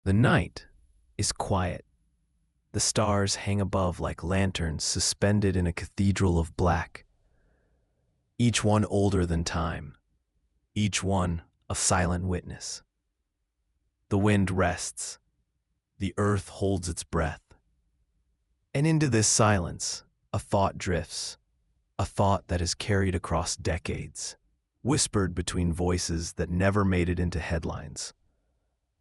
The night is quiet. The stars hang above like lanterns suspended in a cathedral of black, each one older than time, each one a silent witness. The wind rests, the earth holds its breath. And into this silence, a thought drifts, a thought that is carried across decades, whispered between voices that never made it into headlines.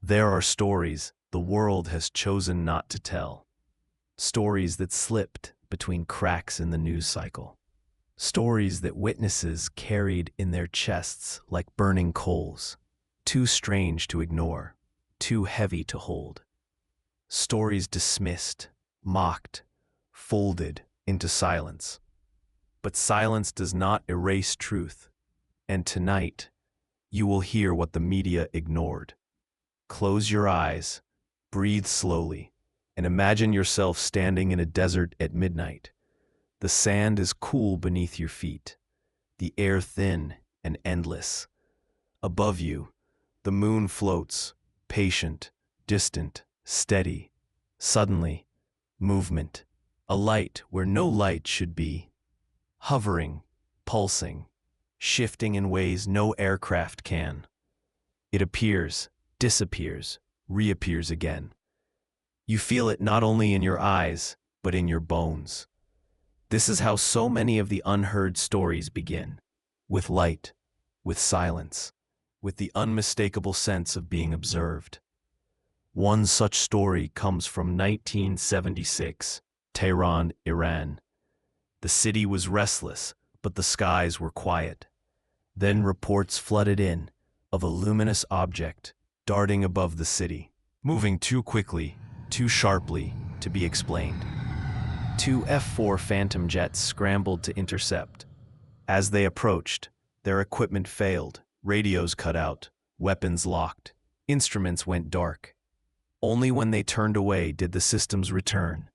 There are stories the world has chosen not to tell. Stories that slipped between cracks in the news cycle. Stories that witnesses carried in their chests like burning coals, too strange to ignore, too heavy to hold. Stories dismissed, mocked, folded into silence. But silence does not erase truth, and tonight you will hear what the media ignored. Close your eyes, breathe slowly, and imagine yourself standing in a desert at midnight. The sand is cool beneath your feet, the air thin and endless. Above you, the moon floats, patient, distant, steady. Suddenly, movement, a light where no light should be. Hovering, pulsing, shifting in ways no aircraft can. It appears, disappears, reappears again. You feel it not only in your eyes, but in your bones. This is how so many of the unheard stories begin, with light, with silence, with the unmistakable sense of being observed. One such story comes from 1976, Tehran, Iran. The city was restless, but the skies were quiet. Then reports flooded in of a luminous object darting above the city, moving too quickly, too sharply to be explained. Two F-4 Phantom jets scrambled to intercept. As they approached, their equipment failed, radios cut out, weapons locked, instruments went dark. Only when they turned away did the systems return.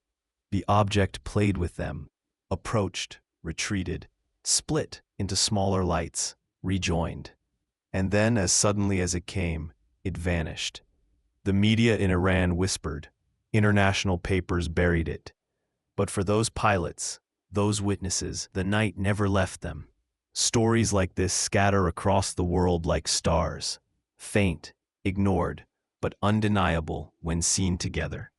The object played with them, approached, retreated, split into smaller lights, rejoined. And then, as suddenly as it came, it vanished. The media in Iran whispered. International papers buried it. But for those pilots, those witnesses, the night never left them. Stories like this scatter across the world like stars, faint, ignored, but undeniable when seen together.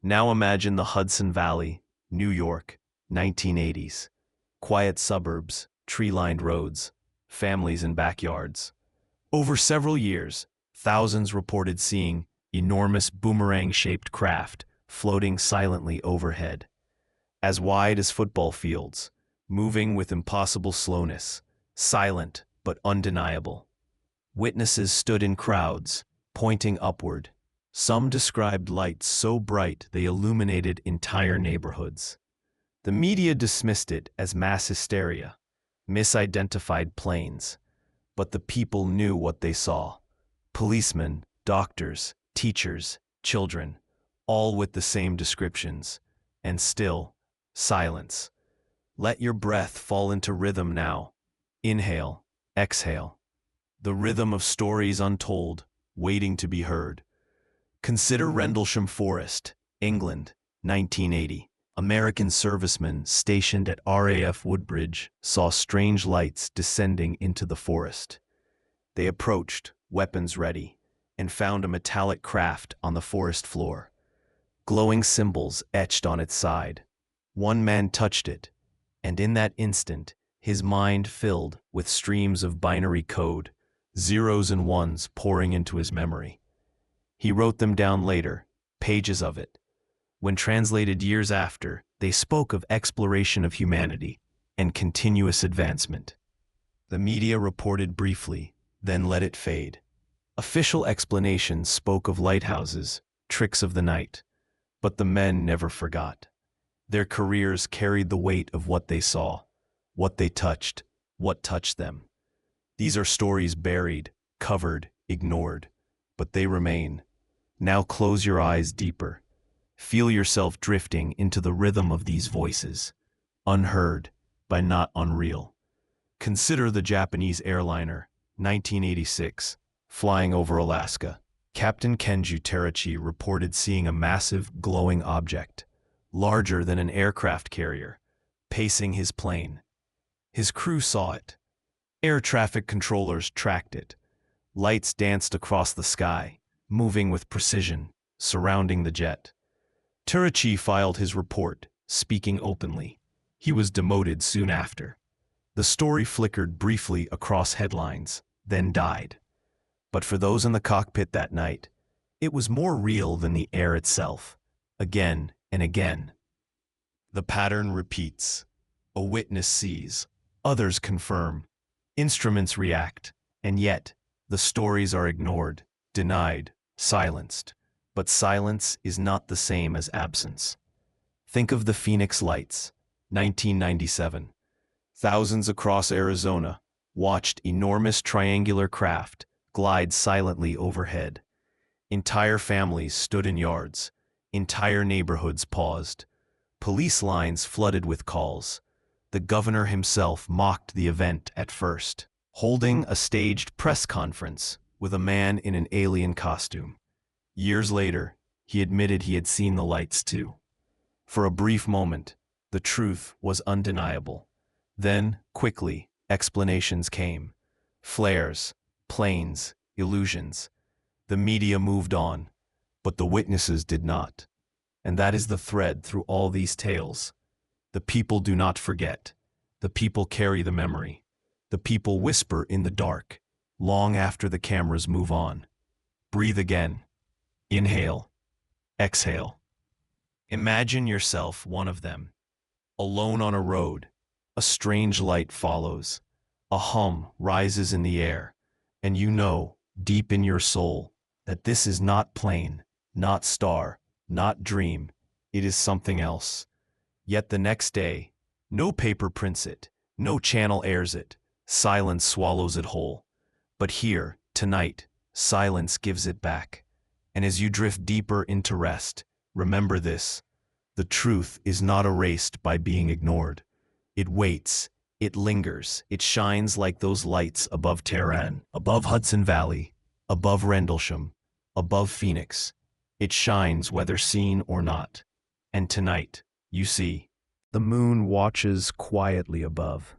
Now imagine the Hudson Valley, New York, 1980s. Quiet suburbs, tree-lined roads, families in backyards. Over several years, thousands reported seeing enormous boomerang-shaped craft floating silently overhead, as wide as football fields, moving with impossible slowness, silent but undeniable. Witnesses stood in crowds, pointing upward. Some described lights so bright they illuminated entire neighborhoods. The media dismissed it as mass hysteria, misidentified planes, but the people knew what they saw. Policemen, doctors, teachers, children, all with the same descriptions, and still, silence. Let your breath fall into rhythm now. Inhale, exhale. The rhythm of stories untold, waiting to be heard. Consider Rendlesham Forest, England, 1980. American servicemen stationed at RAF Woodbridge saw strange lights descending into the forest. They approached, weapons ready, and found a metallic craft on the forest floor. Glowing symbols etched on its side. One man touched it, and in that instant, his mind filled with streams of binary code, zeros and ones pouring into his memory. He wrote them down later, pages of it. When translated years after, they spoke of exploration of humanity and continuous advancement. The media reported briefly, then let it fade. Official explanations spoke of lighthouses, tricks of the night, but the men never forgot. Their careers carried the weight of what they saw, what they touched, what touched them. These are stories buried, covered, ignored, but they remain. Now close your eyes deeper. Feel yourself drifting into the rhythm of these voices, unheard, but not unreal. Consider the Japanese airliner, 1986, flying over Alaska. Captain Kenju Terachi reported seeing a massive, glowing object, larger than an aircraft carrier, pacing his plane. His crew saw it. Air traffic controllers tracked it. Lights danced across the sky, moving with precision, surrounding the jet. Terachi filed his report, speaking openly. He was demoted soon after. The story flickered briefly across headlines, then died. But for those in the cockpit that night, it was more real than the air itself. Again and again. The pattern repeats. A witness sees. Others confirm. Instruments react. And yet, the stories are ignored, denied, silenced. But silence is not the same as absence. Think of the Phoenix Lights, 1997. Thousands across Arizona watched enormous triangular craft glide silently overhead. Entire families stood in yards. Entire neighborhoods paused. Police lines flooded with calls. The governor himself mocked the event at first, holding a staged press conference with a man in an alien costume. Years later, he admitted he had seen the lights too. For a brief moment, the truth was undeniable. Then, quickly, explanations came. Flares, planes, illusions. The media moved on, but the witnesses did not. And that is the thread through all these tales. The people do not forget. The people carry the memory. The people whisper in the dark, long after the cameras move on. Breathe again. Inhale. Exhale. Imagine yourself one of them. Alone on a road. A strange light follows. A hum rises in the air. And you know, deep in your soul, that this is not plane, not star, not dream. It is something else. Yet the next day, no paper prints it, no channel airs it. Silence swallows it whole. But here, tonight, silence gives it back. And as you drift deeper into rest, remember this. The truth is not erased by being ignored. It waits, it lingers, it shines like those lights above Tehran, above Hudson Valley, above Rendlesham, above Phoenix. It shines whether seen or not. And tonight, you see, the moon watches quietly above.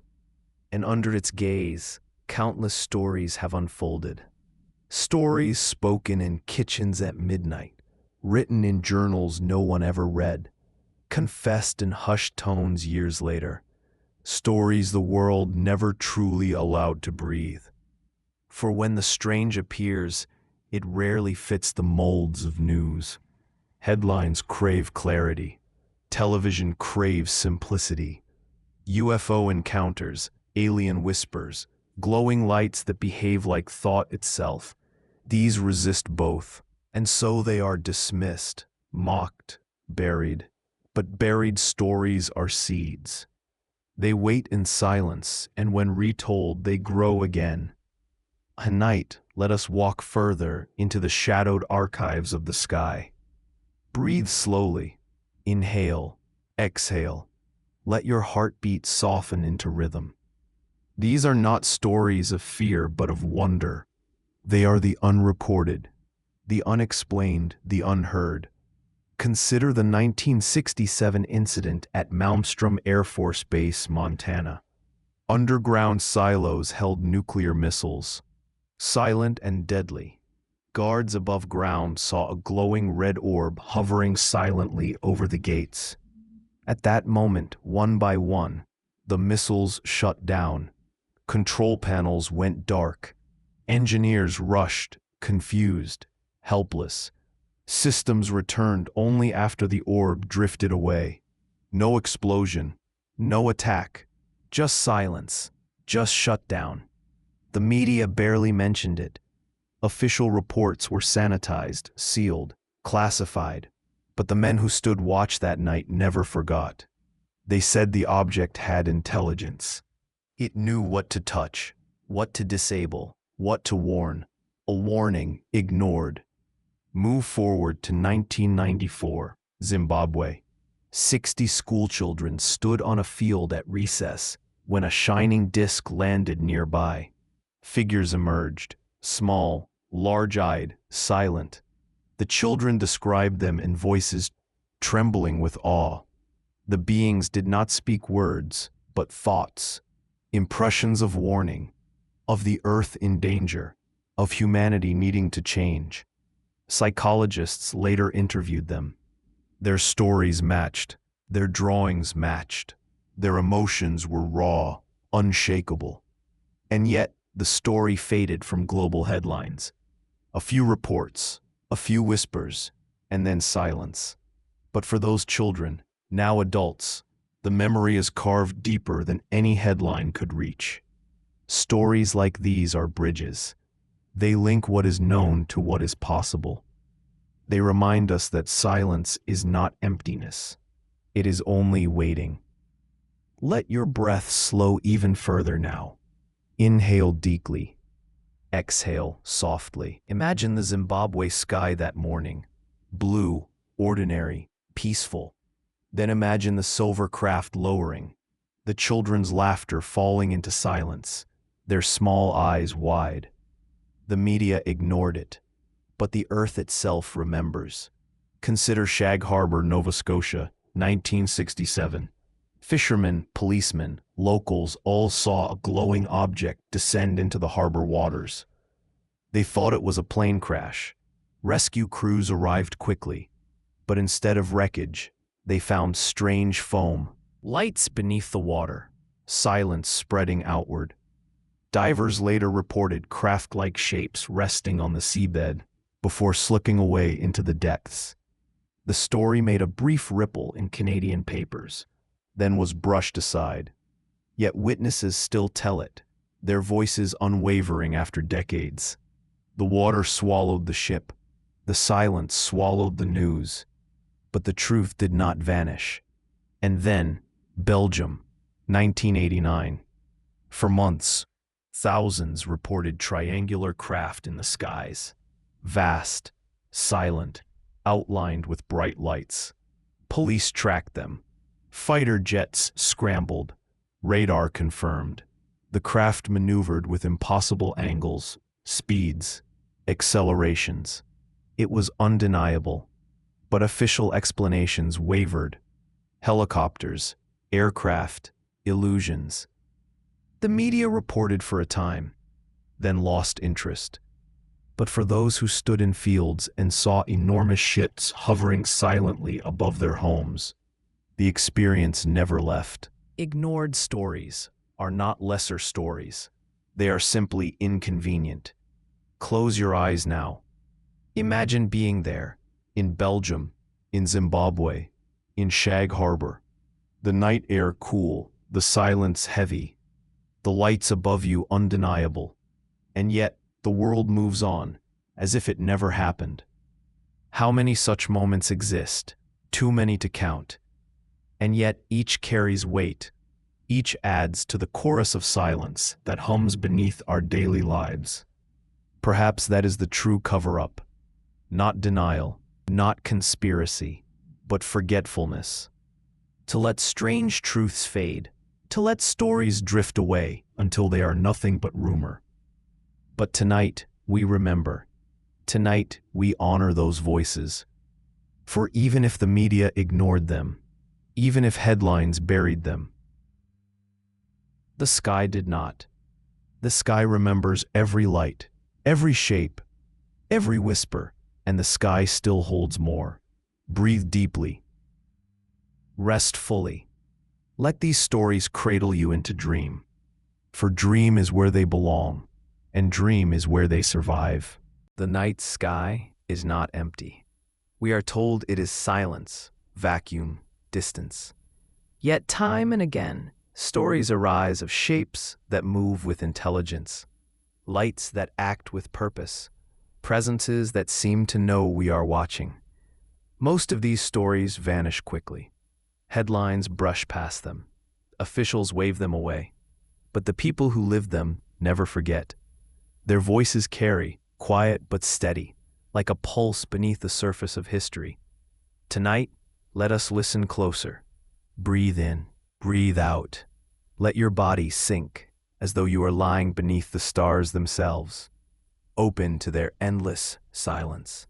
And under its gaze, countless stories have unfolded. Stories spoken in kitchens at midnight, written in journals no one ever read, confessed in hushed tones years later. Stories the world never truly allowed to breathe. For when the strange appears, it rarely fits the molds of news. Headlines crave clarity. Television craves simplicity. UFO encounters, alien whispers, glowing lights that behave like thought itself. These resist both, and so they are dismissed, mocked, buried. But buried stories are seeds. They wait in silence, and when retold, they grow again. Tonight, let us walk further into the shadowed archives of the sky. Breathe slowly. Inhale. Exhale. Let your heartbeat soften into rhythm. These are not stories of fear, but of wonder. They are the unreported, the unexplained, the unheard. Consider the 1967 incident at Malmstrom Air Force Base, Montana. Underground silos held nuclear missiles. Silent and deadly. Guards above ground saw a glowing red orb hovering silently over the gates. At that moment, one by one, the missiles shut down. Control panels went dark. Engineers rushed, confused, helpless. Systems returned only after the orb drifted away. No explosion, no attack, just silence, just shutdown. The media barely mentioned it. Official reports were sanitized, sealed, classified. But the men who stood watch that night never forgot. They said the object had intelligence. It knew what to touch, what to disable, what to warn. A warning ignored. Move forward to 1994, Zimbabwe. 60 schoolchildren stood on a field at recess when a shining disc landed nearby. Figures emerged, small, large-eyed, silent. The children described them in voices trembling with awe. The beings did not speak words, but thoughts, impressions of warning, of the earth in danger, of humanity needing to change. Psychologists later interviewed them. Their stories matched, their drawings matched, their emotions were raw, unshakable. And yet, the story faded from global headlines. A few reports, a few whispers, and then silence. But for those children, now adults, the memory is carved deeper than any headline could reach. Stories like these are bridges. They link what is known to what is possible. They remind us that silence is not emptiness. It is only waiting. Let your breath slow even further now. Inhale deeply. Exhale softly. Imagine the Zimbabwe sky that morning. Blue, ordinary, peaceful. Then imagine the silver craft lowering, the children's laughter falling into silence, their small eyes wide. The media ignored it, but the earth itself remembers. Consider Shag Harbor, Nova Scotia, 1967. Fishermen, policemen, locals all saw a glowing object descend into the harbor waters. They thought it was a plane crash. Rescue crews arrived quickly, but instead of wreckage, they found strange foam, lights beneath the water, silence spreading outward. Divers later reported craft-like shapes resting on the seabed before slipping away into the depths. The story made a brief ripple in Canadian papers, then was brushed aside. Yet witnesses still tell it, their voices unwavering after decades. The water swallowed the ship, the silence swallowed the news, but the truth did not vanish. And then, Belgium, 1989. For months, thousands reported triangular craft in the skies. Vast, silent, outlined with bright lights. Police tracked them. Fighter jets scrambled. Radar confirmed. The craft maneuvered with impossible angles, speeds, accelerations. It was undeniable. But official explanations wavered. Helicopters, aircraft, illusions. The media reported for a time, then lost interest. But for those who stood in fields and saw enormous ships hovering silently above their homes, the experience never left. Ignored stories are not lesser stories. They are simply inconvenient. Close your eyes now. Imagine being there, in Belgium, in Zimbabwe, in Shag Harbor. The night air cool, the silence heavy, the lights above you undeniable. And yet, the world moves on, as if it never happened. How many such moments exist? Too many to count. And yet each carries weight. Each adds to the chorus of silence that hums beneath our daily lives. Perhaps that is the true cover-up. Not denial, not conspiracy, but forgetfulness. To let strange truths fade, to let stories drift away until they are nothing but rumor. But tonight, we remember. Tonight, we honor those voices. For even if the media ignored them, even if headlines buried them, the sky did not. The sky remembers every light, every shape, every whisper, and the sky still holds more. Breathe deeply. Rest fully. Let these stories cradle you into dream. For dream is where they belong, and dream is where they survive. The night sky is not empty. We are told it is silence, vacuum, distance. Yet time and again, stories arise of shapes that move with intelligence, lights that act with purpose, presences that seem to know we are watching. Most of these stories vanish quickly. Headlines brush past them. Officials wave them away. But the people who lived them never forget. Their voices carry, quiet but steady, like a pulse beneath the surface of history. Tonight, let us listen closer. Breathe in, breathe out. Let your body sink, as though you are lying beneath the stars themselves. open to their endless silence.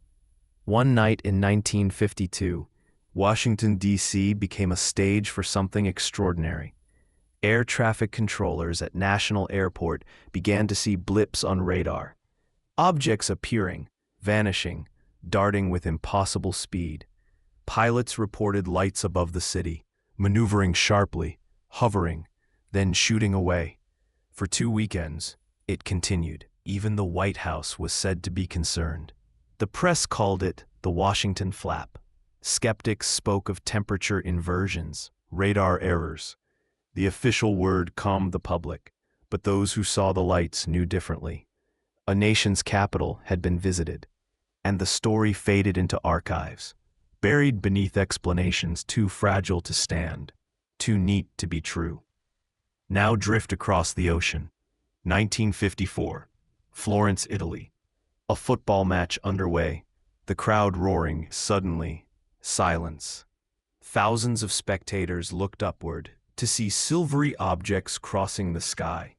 One night in 1952, Washington, D.C. became a stage for something extraordinary. Air traffic controllers at National Airport began to see blips on radar. Objects appearing, vanishing, darting with impossible speed. Pilots reported lights above the city, maneuvering sharply, hovering, then shooting away. For 2 weekends, it continued. Even the White House was said to be concerned. The press called it the Washington Flap. Skeptics spoke of temperature inversions, radar errors. The official word calmed the public, but those who saw the lights knew differently. A nation's capital had been visited, and the story faded into archives, buried beneath explanations too fragile to stand, too neat to be true. Now drift across the ocean. 1954, Florence, Italy. A football match underway, the crowd roaring, suddenly, silence. Thousands of spectators looked upward to see silvery objects crossing the sky.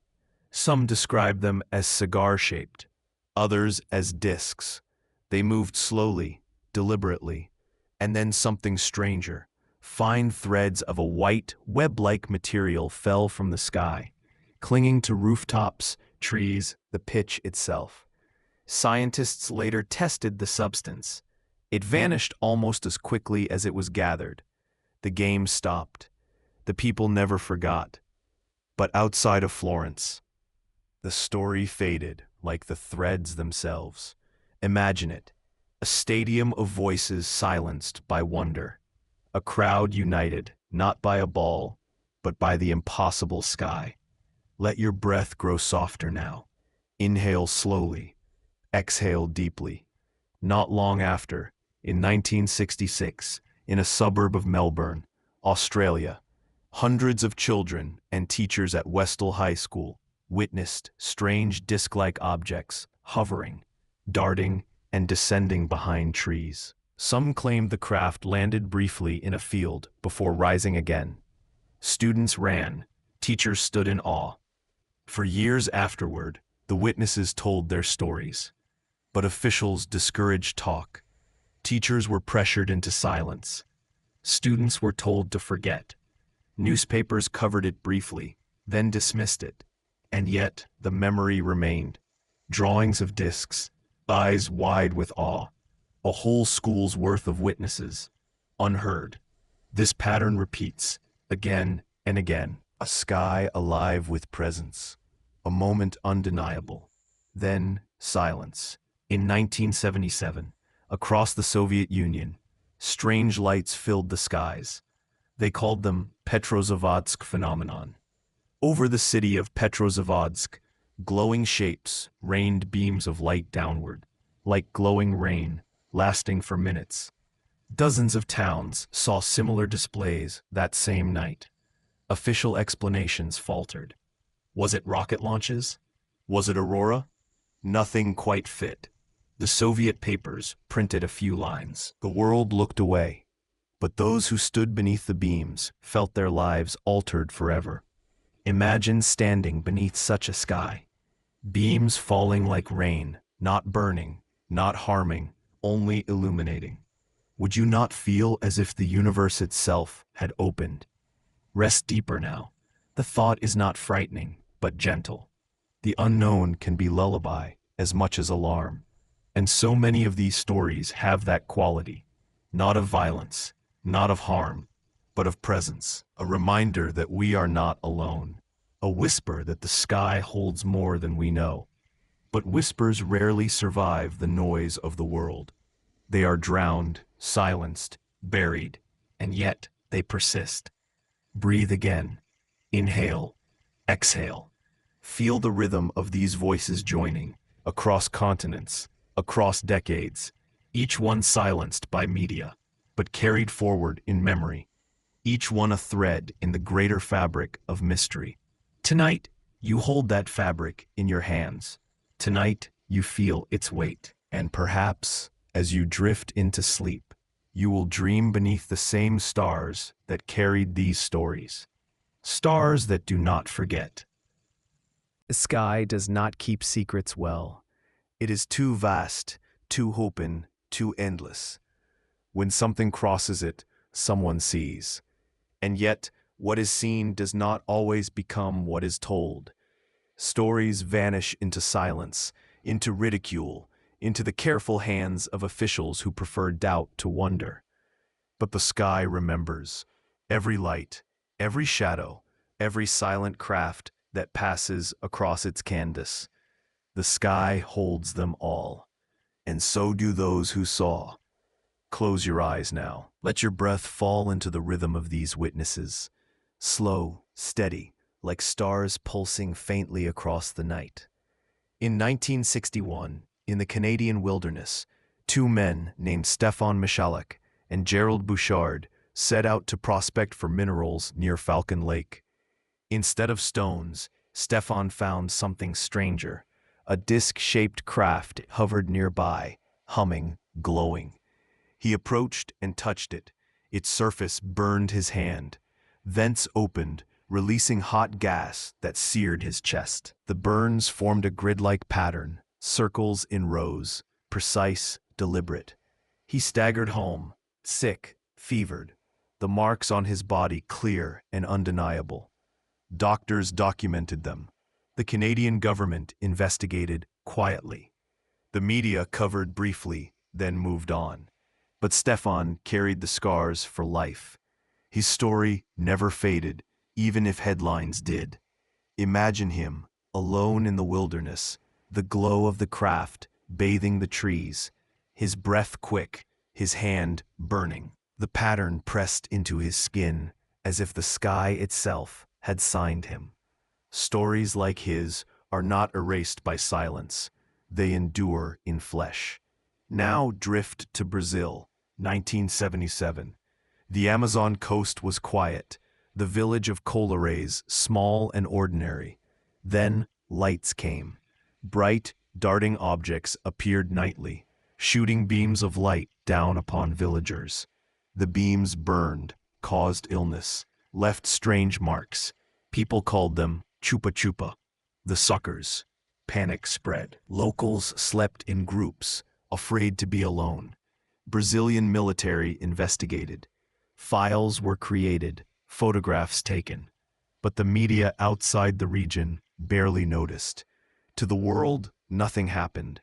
Some described them as cigar-shaped, others as discs. They moved slowly, deliberately, and then something stranger. Fine threads of a white, web-like material fell from the sky, clinging to rooftops, trees, the pitch itself. Scientists later tested the substance. It vanished almost as quickly as it was gathered. The game stopped. The people never forgot. But outside of Florence, the story faded like the threads themselves. Imagine it, a stadium of voices silenced by wonder. A crowd united, not by a ball, but by the impossible sky. Let your breath grow softer now. Inhale slowly. Exhale deeply. Not long after, in 1966, in a suburb of Melbourne, Australia, hundreds of children and teachers at Westall High School witnessed strange disc-like objects hovering, darting, and descending behind trees. Some claimed the craft landed briefly in a field before rising again. Students ran, teachers stood in awe. For years afterward, the witnesses told their stories. But officials discouraged talk. Teachers were pressured into silence. Students were told to forget. Newspapers covered it briefly, then dismissed it. And yet, the memory remained. Drawings of discs, eyes wide with awe. A whole school's worth of witnesses. Unheard. This pattern repeats, again and again. A sky alive with presence. A moment undeniable. Then, silence. In 1977, across the Soviet Union, strange lights filled the skies. They called them Petrozavodsk phenomenon. Over the city of Petrozavodsk, glowing shapes rained beams of light downward, like glowing rain, lasting for minutes. Dozens of towns saw similar displays that same night. Official explanations faltered. Was it rocket launches? Was it aurora? Nothing quite fit. The Soviet papers printed a few lines. The world looked away. But those who stood beneath the beams felt their lives altered forever. Imagine standing beneath such a sky. Beams falling like rain, not burning, not harming, only illuminating. Would you not feel as if the universe itself had opened? Rest deeper now. The thought is not frightening, but gentle. The unknown can be lullaby as much as alarm. And so many of these stories have that quality, not of violence, not of harm, but of presence, a reminder that we are not alone, a whisper that the sky holds more than we know. But whispers rarely survive the noise of the world. They are drowned, silenced, buried, and yet they persist. Breathe again. Inhale. Exhale. Feel the rhythm of these voices joining, across continents, across decades, each one silenced by media, but carried forward in memory, each one a thread in the greater fabric of mystery. Tonight, you hold that fabric in your hands. Tonight, you feel its weight, and perhaps, as you drift into sleep, you will dream beneath the same stars that carried these stories. Stars that do not forget. The sky does not keep secrets well. It is too vast, too open, too endless. When something crosses it, someone sees. And yet, what is seen does not always become what is told. Stories vanish into silence, into ridicule, into the careful hands of officials who prefer doubt to wonder. But the sky remembers. Every light, every shadow, every silent craft that passes across its canvas. The sky holds them all. And so do those who saw. Close your eyes now. Let your breath fall into the rhythm of these witnesses. Slow, steady, like stars pulsing faintly across the night. In 1961, in the Canadian wilderness, two men named Stefan Michalak and Gerald Bouchard set out to prospect for minerals near Falcon Lake. Instead of stones, Stefan found something stranger. A disc-shaped craft hovered nearby, humming, glowing. He approached and touched it. Its surface burned his hand. Vents opened, releasing hot gas that seared his chest. The burns formed a grid-like pattern, circles in rows, precise, deliberate. He staggered home, sick, fevered, the marks on his body clear and undeniable. Doctors documented them. The Canadian government investigated quietly. The media covered briefly, then moved on. But Stefan carried the scars for life. His story never faded, even if headlines did. Imagine him, alone in the wilderness, the glow of the craft bathing the trees, his breath quick, his hand burning, the pattern pressed into his skin, as if the sky itself had signed him. Stories like his are not erased by silence. They endure in flesh. Now drift to Brazil, 1977. The Amazon coast was quiet, the village of Colares small and ordinary. Then lights came. Bright, darting objects appeared nightly, shooting beams of light down upon villagers. The beams burned, caused illness, left strange marks. People called them chupa chupa, the suckers. Panic spread. Locals slept in groups, afraid to be alone. Brazilian military investigated. Files were created, photographs taken. But the media outside the region barely noticed. To the world, nothing happened.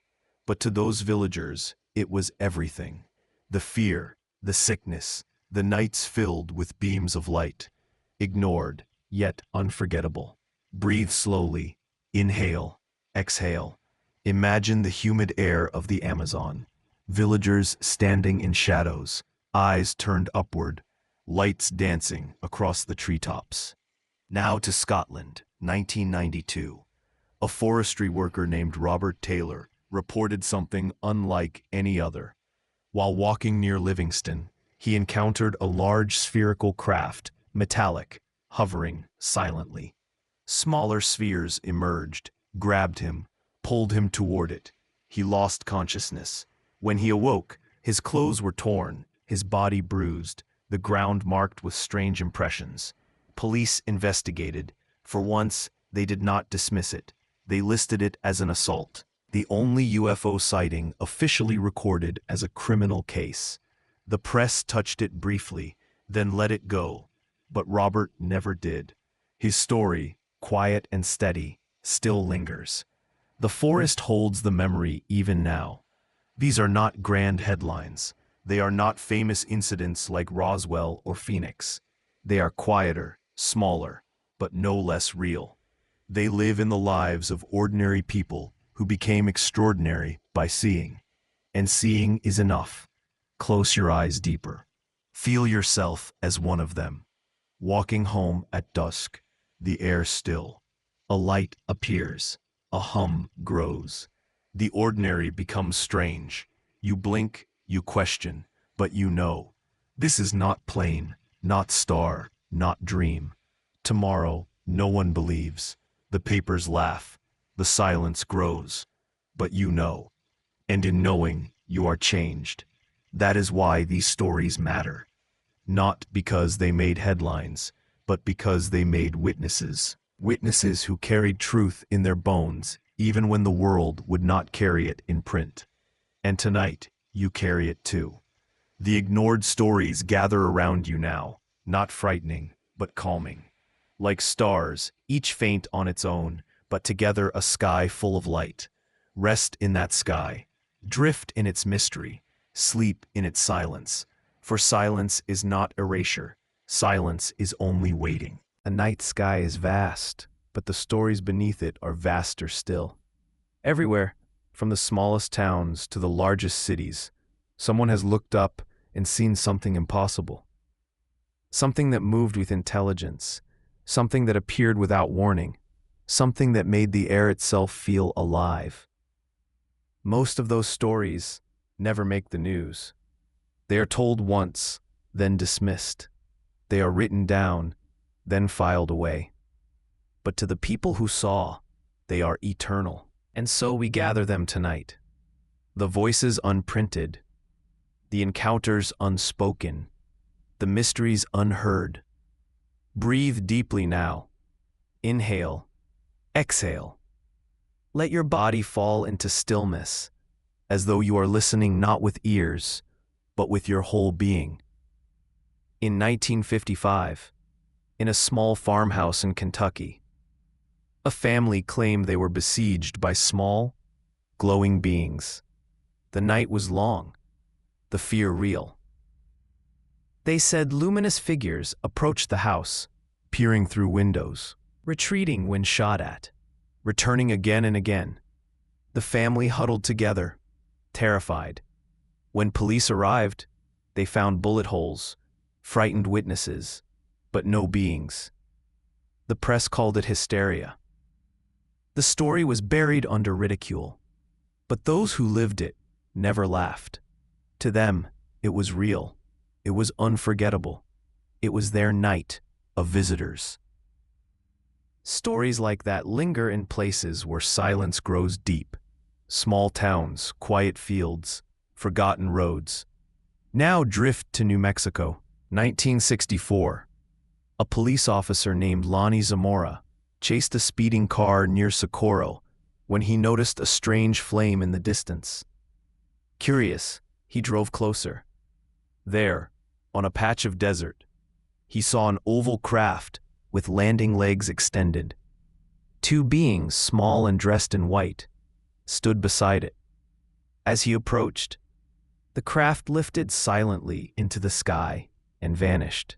But to those villagers, it was everything. The fear, the sickness, the nights filled with beams of light. Ignored, yet unforgettable. Breathe slowly. Inhale. Exhale. Imagine the humid air of the Amazon. Villagers standing in shadows, eyes turned upward, lights dancing across the treetops. Now to Scotland, 1992. A forestry worker named Robert Taylor reported something unlike any other. While walking near Livingston, he encountered a large spherical craft, metallic, hovering silently. Smaller spheres emerged, grabbed him, pulled him toward it. He lost consciousness. When he awoke, his clothes were torn, his body bruised, the ground marked with strange impressions. Police investigated. For once, they did not dismiss it. They listed it as an assault, the only UFO sighting officially recorded as a criminal case. The press touched it briefly, then let it go. But Robert never did. His story, quiet and steady, still lingers. The forest holds the memory even now. These are not grand headlines. They are not famous incidents like Roswell or Phoenix. They are quieter, smaller, but no less real. They live in the lives of ordinary people who became extraordinary by seeing. And seeing is enough. Close your eyes deeper. Feel yourself as one of them. Walking home at dusk, the air still. A light appears. A hum grows. The ordinary becomes strange. You blink, you question, but you know. This is not plane, not star, not dream. Tomorrow, no one believes. The papers laugh. The silence grows. But you know. And in knowing, you are changed. That is why these stories matter. Not because they made headlines, but because they made witnesses. Witnesses who carried truth in their bones, even when the world would not carry it in print. And tonight, you carry it too. The ignored stories gather around you now, not frightening, but calming. Like stars, each faint on its own, but together a sky full of light. Rest in that sky. Drift in its mystery. Sleep in its silence. For silence is not erasure. Silence is only waiting. The night sky is vast, but the stories beneath it are vaster still. Everywhere, from the smallest towns to the largest cities, someone has looked up and seen something impossible. Something that moved with intelligence, something that appeared without warning, something that made the air itself feel alive. Most of those stories never make the news. They are told once, then dismissed. They are written down, then filed away. But to the people who saw, they are eternal. And so we gather them tonight. The voices unprinted, the encounters unspoken, the mysteries unheard. Breathe deeply now. Inhale. Exhale. Let your body fall into stillness, as though you are listening not with ears, but with your whole being. In 1955, in a small farmhouse in Kentucky, a family claimed they were besieged by small, glowing beings. The night was long, the fear real. They said luminous figures approached the house, peering through windows, retreating when shot at, returning again and again. The family huddled together, terrified. When police arrived, they found bullet holes, frightened witnesses, but no beings. The press called it hysteria. The story was buried under ridicule, but those who lived it never laughed. To them, it was real. It was unforgettable. It was their night of visitors. Stories like that linger in places where silence grows deep. Small towns, quiet fields, forgotten roads. Now drift to New Mexico, 1964. A police officer named Lonnie Zamora chased a speeding car near Socorro when he noticed a strange flame in the distance. Curious, he drove closer. There, on a patch of desert, he saw an oval craft with landing legs extended. Two beings, small and dressed in white, stood beside it. As he approached, the craft lifted silently into the sky and vanished.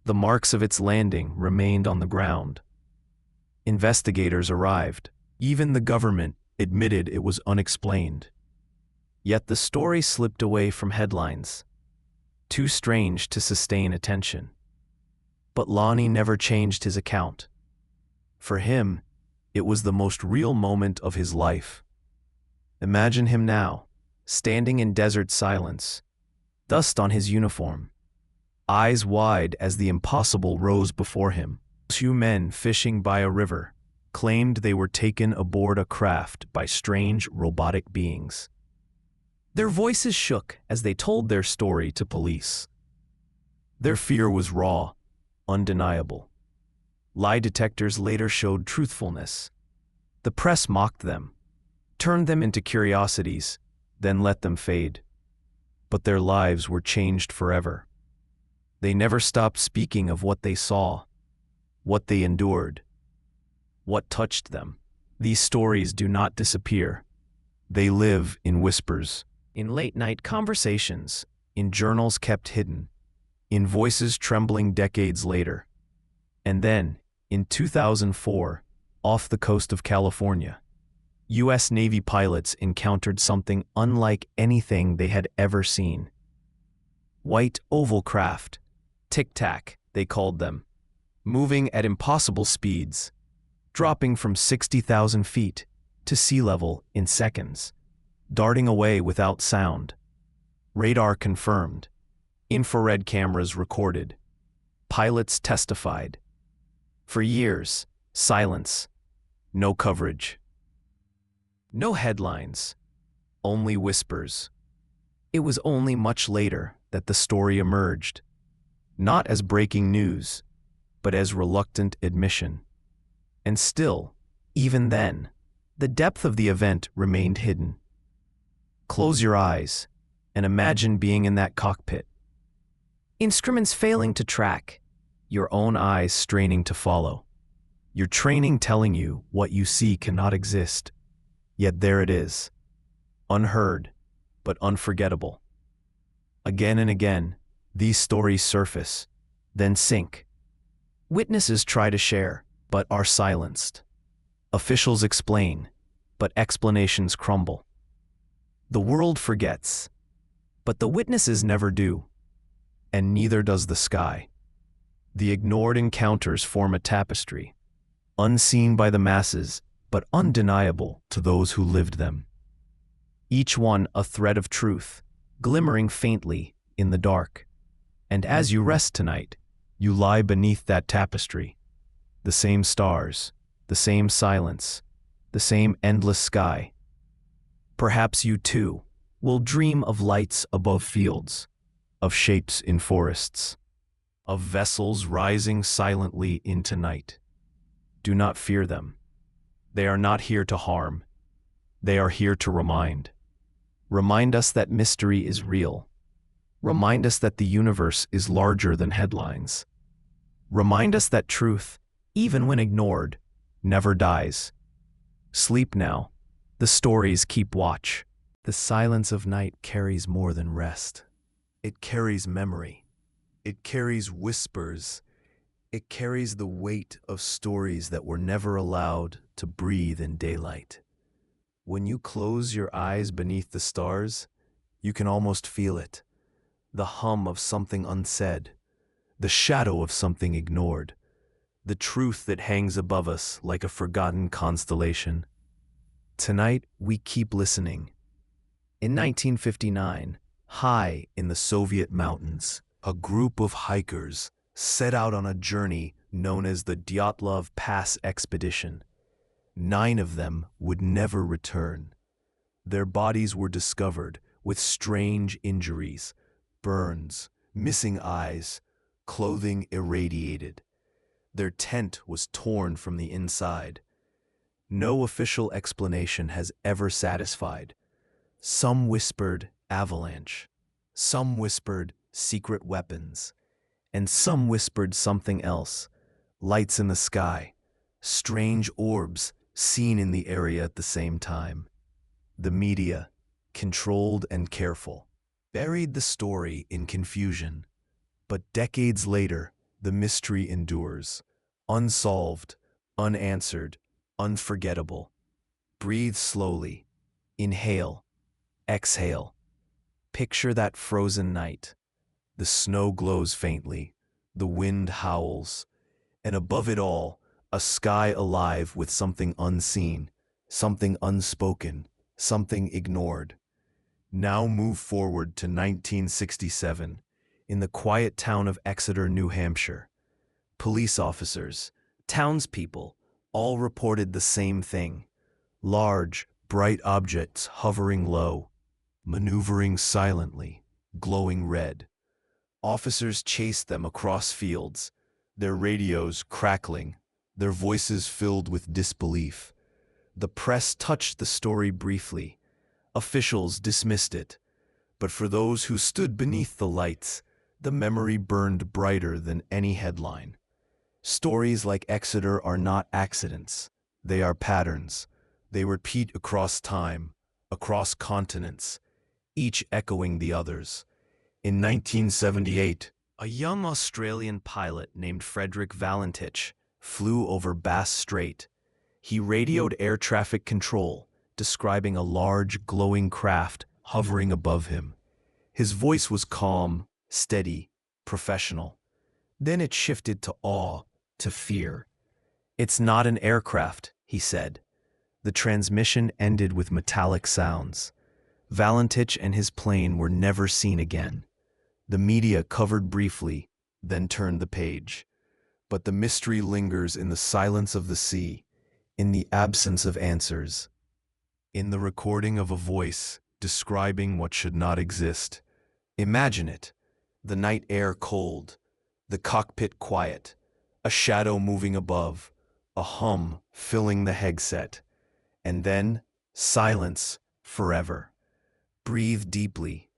The marks of its landing remained on the ground. Investigators arrived. Even the government admitted it was unexplained. Yet the story slipped away from headlines, too strange to sustain attention. But Lonnie never changed his account. For him, it was the most real moment of his life. Imagine him now, standing in desert silence, dust on his uniform, eyes wide as the impossible rose before him. Two men fishing by a river claimed they were taken aboard a craft by strange robotic beings. Their voices shook as they told their story to police. Their fear was raw, undeniable. Lie detectors later showed truthfulness. The press mocked them, turned them into curiosities, then let them fade. But their lives were changed forever. They never stopped speaking of what they saw, what they endured, what touched them. These stories do not disappear. They live in whispers, in late-night conversations, in journals kept hidden, in voices trembling decades later. And then, in 2004, off the coast of California, U.S. Navy pilots encountered something unlike anything they had ever seen. White oval craft, tic-tac, they called them, moving at impossible speeds, dropping from 60,000 feet to sea level in seconds, darting away without sound. Radar confirmed. Infrared cameras recorded. Pilots testified. For years, silence, no coverage. No headlines, only whispers. It was only much later that the story emerged, not as breaking news, but as reluctant admission. And still, even then, The depth of the event remained hidden. Close your eyes and imagine being in that cockpit. Instruments failing to track, your own eyes straining to follow. Your training telling you what you see cannot exist. Yet there it is, unheard, but unforgettable. Again and again, these stories surface, then sink. Witnesses try to share, but are silenced. Officials explain, but explanations crumble. The world forgets, but the witnesses never do, and neither does the sky. The ignored encounters form a tapestry, unseen by the masses, but undeniable to those who lived them. Each one a thread of truth, glimmering faintly in the dark. And as you rest tonight, you lie beneath that tapestry. The same stars, the same silence, the same endless sky. Perhaps you too will dream of lights above fields, of shapes in forests, of vessels rising silently into night. Do not fear them. They are not here to harm. They are here to remind. Remind us that mystery is real. Remind us that the universe is larger than headlines. Remind us that truth, even when ignored, never dies. Sleep now. The stories keep watch. The silence of night carries more than rest. It carries memory. It carries whispers. It carries the weight of stories that were never allowed to breathe in daylight. When you close your eyes beneath the stars, you can almost feel it. The hum of something unsaid, the shadow of something ignored, the truth that hangs above us like a forgotten constellation. Tonight, we keep listening. In 1959, high in the Soviet mountains, a group of hikers set out on a journey known as the Dyatlov Pass Expedition. 9 of them would never return. Their bodies were discovered with strange injuries, burns, missing eyes, clothing irradiated. Their tent was torn from the inside. No official explanation has ever satisfied. Some whispered avalanche, some whispered secret weapons, and some whispered something else, lights in the sky, strange orbs seen in the area at the same time. The media, controlled and careful, buried the story in confusion. But decades later, the mystery endures, unsolved, unanswered, unforgettable. Breathe slowly. Inhale. Exhale. Picture that frozen night. The snow glows faintly, the wind howls, and above it all, a sky alive with something unseen, something unspoken, something ignored. Now move forward to 1967, in the quiet town of Exeter, New Hampshire. Police officers, townspeople, all reported the same thing. Large, bright objects hovering low, maneuvering silently, glowing red. Officers chased them across fields, their radios crackling, their voices filled with disbelief. The press touched the story briefly. Officials dismissed it. But for those who stood beneath the lights, the memory burned brighter than any headline. Stories like Exeter are not accidents. They are patterns. They repeat across time, across continents, each echoing the others. In 1978, a young Australian pilot named Frederick Valentich flew over Bass Strait. He radioed air traffic control, describing a large, glowing craft hovering above him. His voice was calm, steady, professional. Then it shifted to awe, to fear. "It's not an aircraft," he said. The transmission ended with metallic sounds. Valentich and his plane were never seen again. The media covered briefly, then turned the page. But the mystery lingers in the silence of the sea, in the absence of answers, in the recording of a voice describing what should not exist. Imagine it, the night air cold, the cockpit quiet, a shadow moving above, a hum filling the headset, And then, silence forever. Breathe deeply.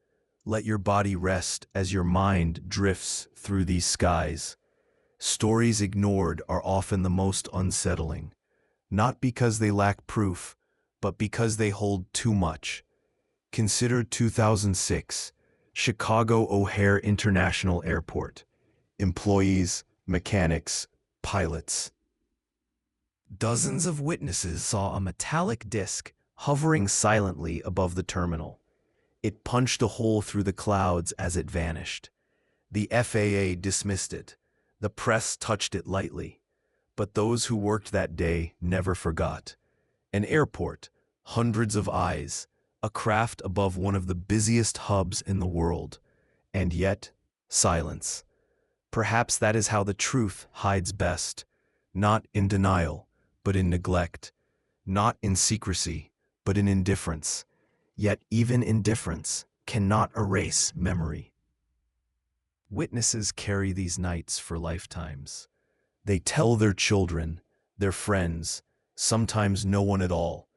Let your body rest as your mind drifts through these skies. Stories ignored are often the most unsettling, not because they lack proof, but because they hold too much. Consider 2006, Chicago O'Hare International Airport. Employees, mechanics, pilots. Dozens of witnesses saw a metallic disc hovering silently above the terminal. It punched a hole through the clouds as it vanished. The FAA dismissed it. The press touched it lightly. But those who worked that day never forgot. An airport, hundreds of eyes, a craft above one of the busiest hubs in the world. And yet, silence. Perhaps that is how the truth hides best. Not in denial, but in neglect. Not in secrecy, but in indifference. Yet even indifference cannot erase memory. Witnesses carry these nights for lifetimes. They tell their children, their friends, sometimes no one at all.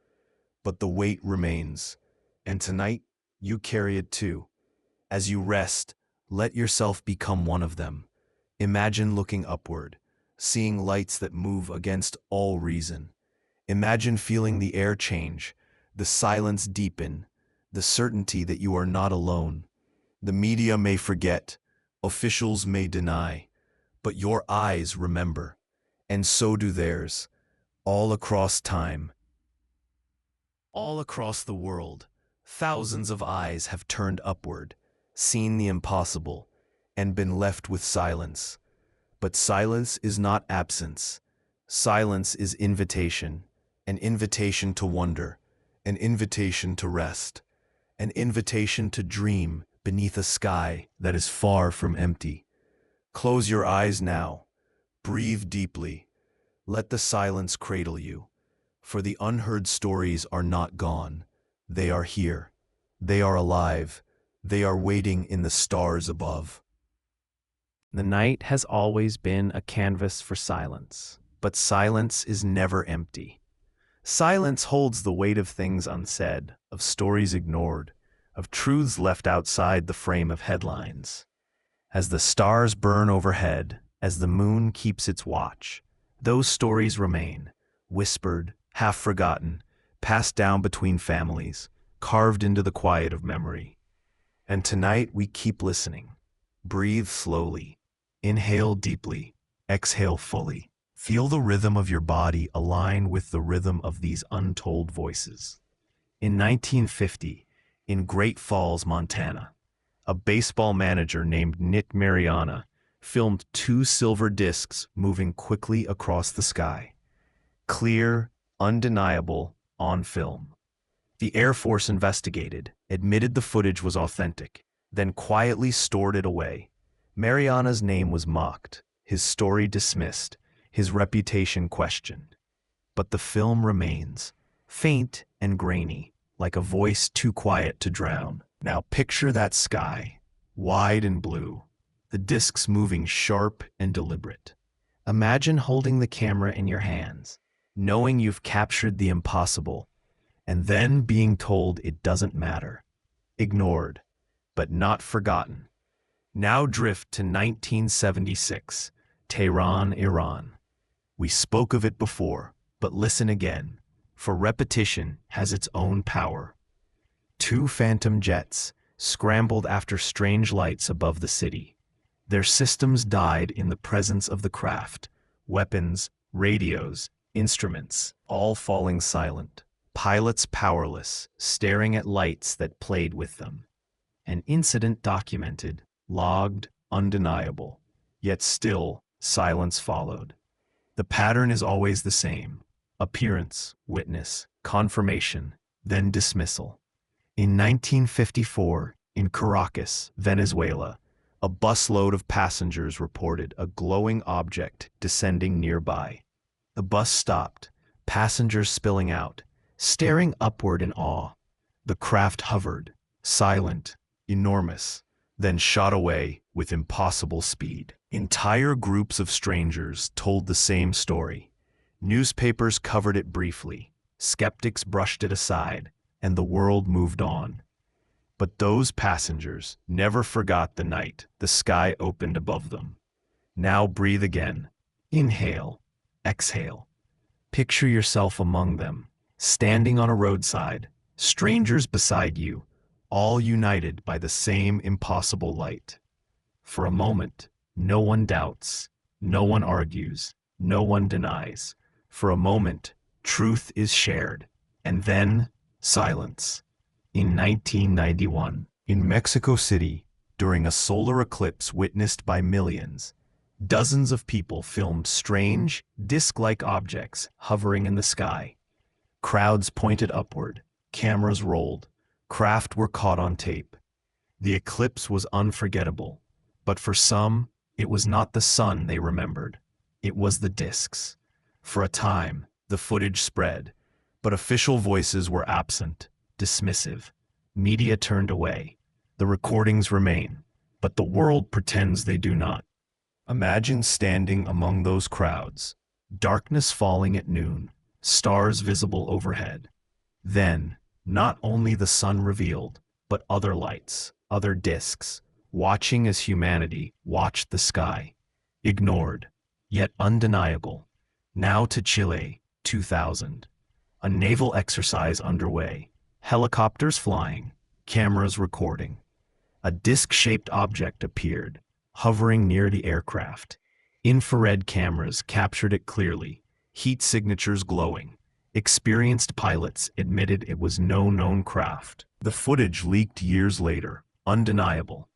But the weight remains. And tonight, you carry it too. As you rest, let yourself become one of them. Imagine looking upward, seeing lights that move against all reason. Imagine feeling the air change, the silence deepen, the certainty that you are not alone. The media may forget, officials may deny, but your eyes remember, and so do theirs, all across time. All across the world, thousands of eyes have turned upward, seen the impossible, and been left with silence. But silence is not absence. Silence is invitation, an invitation to wonder, an invitation to rest, an invitation to dream beneath a sky that is far from empty. Close your eyes now. Breathe deeply. Let the silence cradle you. For the unheard stories are not gone. They are here. They are alive. They are waiting in the stars above. The night has always been a canvas for silence, but silence is never empty. Silence holds the weight of things unsaid, of stories ignored, of truths left outside the frame of headlines. As the stars burn overhead, as the moon keeps its watch, those stories remain, whispered, half forgotten, passed down between families, carved into the quiet of memory. And tonight we keep listening. Breathe slowly. Inhale deeply. Exhale fully. Feel the rhythm of your body align with the rhythm of these untold voices. In 1950, in Great Falls, Montana, a baseball manager named Nick Mariana filmed two silver discs moving quickly across the sky. Clear, undeniable, on film. The Air Force investigated, admitted the footage was authentic, then quietly stored it away. Mariana's name was mocked, his story dismissed, his reputation questioned. But the film remains, faint and grainy, like a voice too quiet to drown. Now picture that sky, wide and blue, the discs moving sharp and deliberate. Imagine holding the camera in your hands, knowing you've captured the impossible, and then being told it doesn't matter. Ignored, but not forgotten. Now drift to 1976, Tehran, Iran. We spoke of it before, but listen again, for repetition has its own power. Two phantom jets scrambled after strange lights above the city. Their systems died in the presence of the craft, weapons, radios, instruments, all falling silent. Pilots powerless, staring at lights that played with them. An incident documented, logged, undeniable. Yet still, silence followed. The pattern is always the same. Appearance, witness, confirmation, then dismissal. In 1954, in Caracas, Venezuela, a busload of passengers reported a glowing object descending nearby. The bus stopped, passengers spilling out, staring upward in awe. The craft hovered, silent, enormous, then shot away with impossible speed. Entire groups of strangers told the same story. Newspapers covered it briefly. Skeptics brushed it aside, and the world moved on. But those passengers never forgot the night the sky opened above them. Now breathe again. Inhale, exhale. Picture yourself among them, standing on a roadside, strangers beside you, all united by the same impossible light. For a moment, no one doubts, no one argues, no one denies. For a moment, truth is shared, and then silence. In 1991, in Mexico City, during a solar eclipse witnessed by millions, dozens of people filmed strange, disc-like objects hovering in the sky. Crowds pointed upward, cameras rolled, craft were caught on tape. The eclipse was unforgettable, but for some, it was not the sun they remembered. It was the discs. For a time, the footage spread, but official voices were absent, dismissive. Media turned away. The recordings remain, but the world pretends they do not. Imagine standing among those crowds, darkness falling at noon, stars visible overhead. Then, not only the sun revealed, but other lights, other discs, watching as humanity watched the sky. Ignored, yet undeniable. Now to Chile, 2000. A naval exercise underway. Helicopters flying, cameras recording. A disc-shaped object appeared, hovering near the aircraft. Infrared cameras captured it clearly, heat signatures glowing. Experienced pilots admitted it was no known craft. The footage leaked years later, undeniable.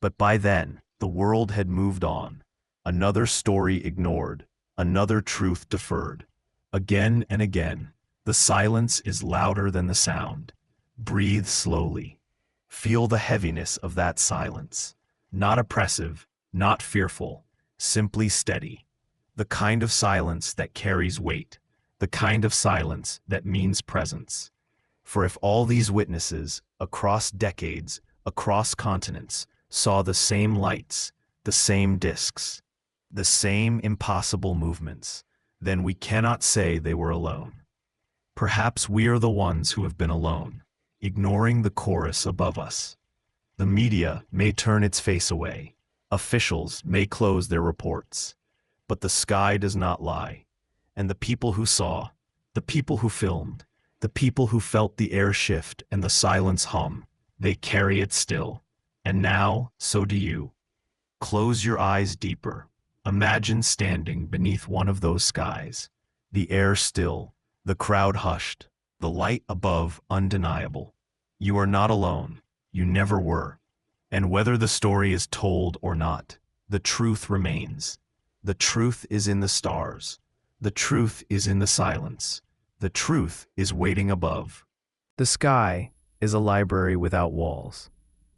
But by then, the world had moved on. Another story ignored, another truth deferred. Again and again, the silence is louder than the sound. Breathe slowly. Feel the heaviness of that silence. Not oppressive, not fearful, simply steady. The kind of silence that carries weight, the kind of silence that means presence. For if all these witnesses, across decades, across continents, saw the same lights, the same discs, the same impossible movements, then we cannot say they were alone. Perhaps we are the ones who have been alone, ignoring the chorus above us. The media may turn its face away. Officials may close their reports. But the sky does not lie. And the people who saw, the people who filmed, the people who felt the air shift and the silence hum, they carry it still. And now, so do you. Close your eyes deeper. Imagine standing beneath one of those skies. The air still, the crowd hushed, the light above undeniable. You are not alone. You never were. And whether the story is told or not, the truth remains. The truth is in the stars. The truth is in the silence. The truth is waiting above. The sky is a library without walls.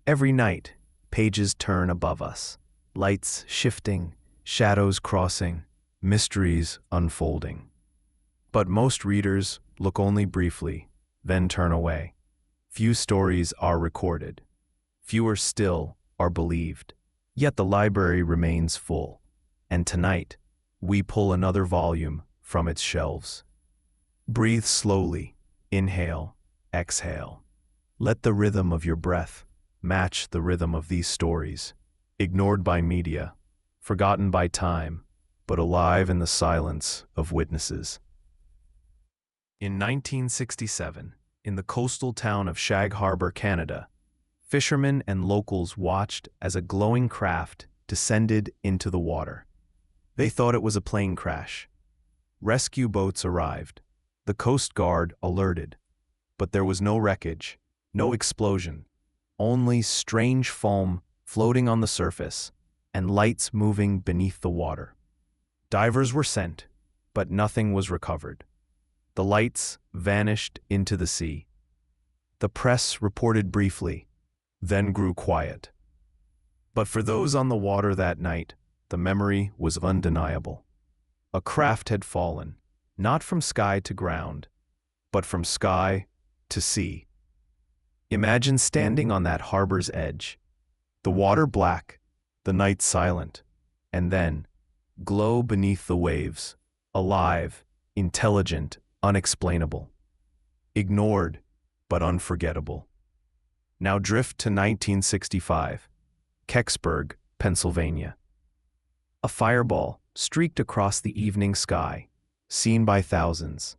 Every night, pages turn above us. Lights shifting, shadows crossing, mysteries unfolding. But most readers look only briefly, then turn away. Few stories are recorded. Fewer still are believed. Yet the library remains full. And tonight, we pull another volume from its shelves. Breathe slowly. Inhale, exhale. Let the rhythm of your breath match the rhythm of these stories, ignored by media, forgotten by time, but alive in the silence of witnesses. In 1967, in the coastal town of Shag Harbor, Canada, fishermen and locals watched as a glowing craft descended into the water. They thought it was a plane crash. Rescue boats arrived. The Coast Guard alerted. But there was no wreckage, no explosion, only strange foam floating on the surface and lights moving beneath the water. Divers were sent, but nothing was recovered. The lights vanished into the sea. The press reported briefly, then grew quiet. But for those on the water that night, the memory was undeniable. A craft had fallen, not from sky to ground, but from sky to sea. Imagine standing on that harbor's edge, the water black, the night silent, and then, glow beneath the waves, alive, intelligent, unexplainable. ignored, but unforgettable. Now drift to 1965, Kecksburg, Pennsylvania. A fireball streaked across the evening sky, seen by thousands.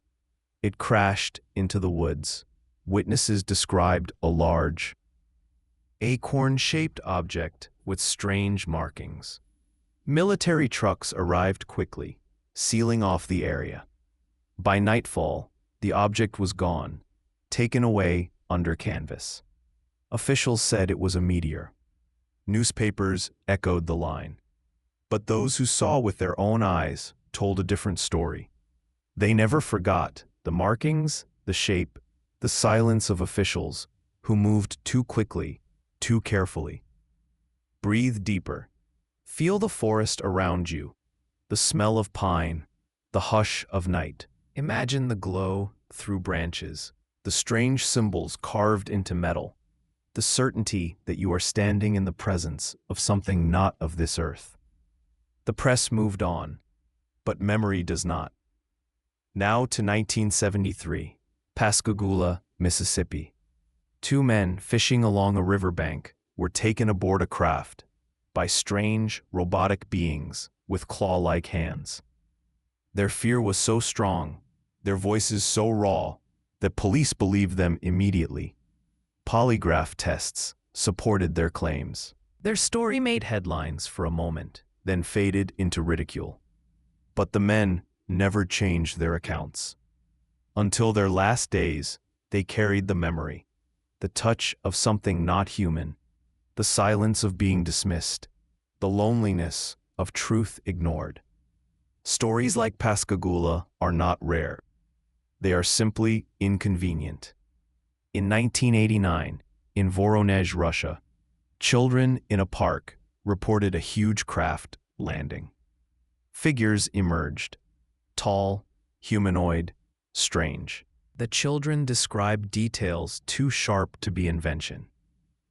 It crashed into the woods. Witnesses described a large, acorn-shaped object with strange markings. Military trucks arrived quickly, sealing off the area. By nightfall, the object was gone, taken away under canvas. Officials said it was a meteor. Newspapers echoed the line. But those who saw with their own eyes told a different story. They never forgot the markings, the shape, the silence of officials who moved too quickly, too carefully. Breathe deeper. Feel the forest around you, the smell of pine, the hush of night. Imagine the glow through branches, the strange symbols carved into metal, the certainty that you are standing in the presence of something not of this earth. The press moved on, but memory does not. Now to 1973, Pascagoula, Mississippi. Two men fishing along a riverbank were taken aboard a craft by strange, robotic beings with claw-like hands. Their fear was so strong, their voices so raw, that police believed them immediately. Polygraph tests supported their claims. Their story made headlines for a moment, then faded into ridicule. But the men never changed their accounts. Until their last days, they carried the memory, the touch of something not human, the silence of being dismissed, the loneliness of truth ignored. Stories like Pascagoula are not rare. They are simply inconvenient. In 1989, in Voronezh, Russia, children in a park reported a huge craft landing. Figures emerged, tall, humanoid, strange. The children described details too sharp to be invention.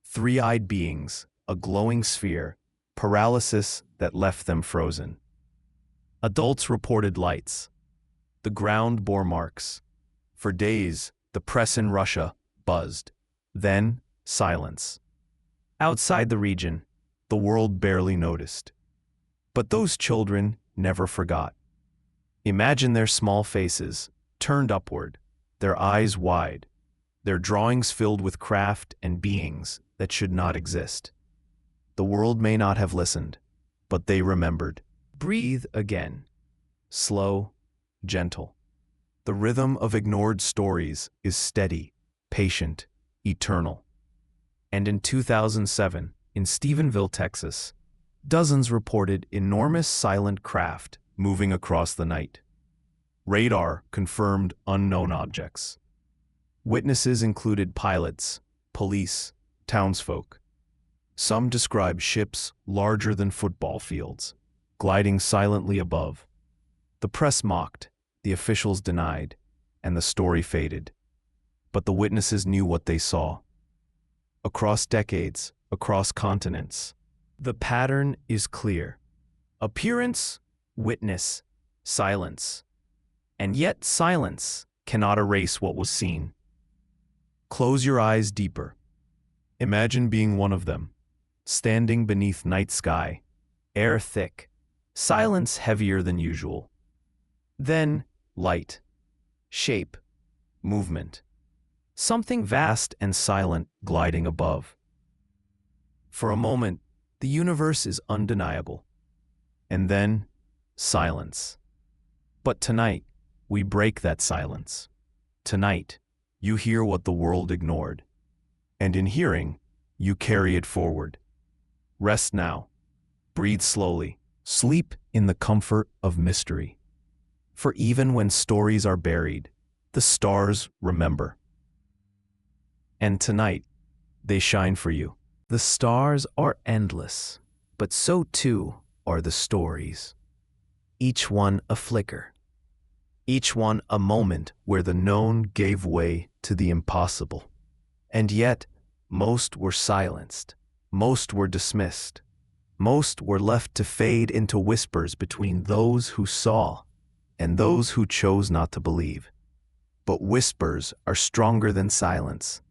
Three-eyed beings, a glowing sphere, paralysis that left them frozen. Adults reported lights. The ground bore marks. For days, the press in Russia buzzed. Then, silence. Outside the region, the world barely noticed. But those children never forgot. Imagine their small faces, turned upward, their eyes wide, their drawings filled with craft and beings that should not exist. The world may not have listened, but they remembered. Breathe again. Slow, gentle. The rhythm of ignored stories is steady, patient, eternal. And in 2007, in Stephenville, Texas, dozens reported enormous silent craft moving across the night. Radar confirmed unknown objects. Witnesses included pilots, police, townsfolk. Some described ships larger than football fields, gliding silently above. The press mocked, the officials denied, and the story faded. But the witnesses knew what they saw. Across decades, across continents, the pattern is clear. Appearance, witness, silence. And yet silence cannot erase what was seen. Close your eyes deeper. Imagine being one of them, standing beneath night sky, air thick, silence heavier than usual. Then, light, shape, movement. Something vast and silent gliding above. For a moment, the universe is undeniable. And then, silence. But tonight, we break that silence. Tonight, you hear what the world ignored. And in hearing, you carry it forward. Rest now. Breathe slowly. Sleep in the comfort of mystery. For even when stories are buried, the stars remember. And tonight, they shine for you. The stars are endless, but so too are the stories. Each one a flicker. Each one a moment where the known gave way to the impossible. And yet, most were silenced. Most were dismissed. Most were left to fade into whispers between those who saw and those who chose not to believe. But whispers are stronger than silence.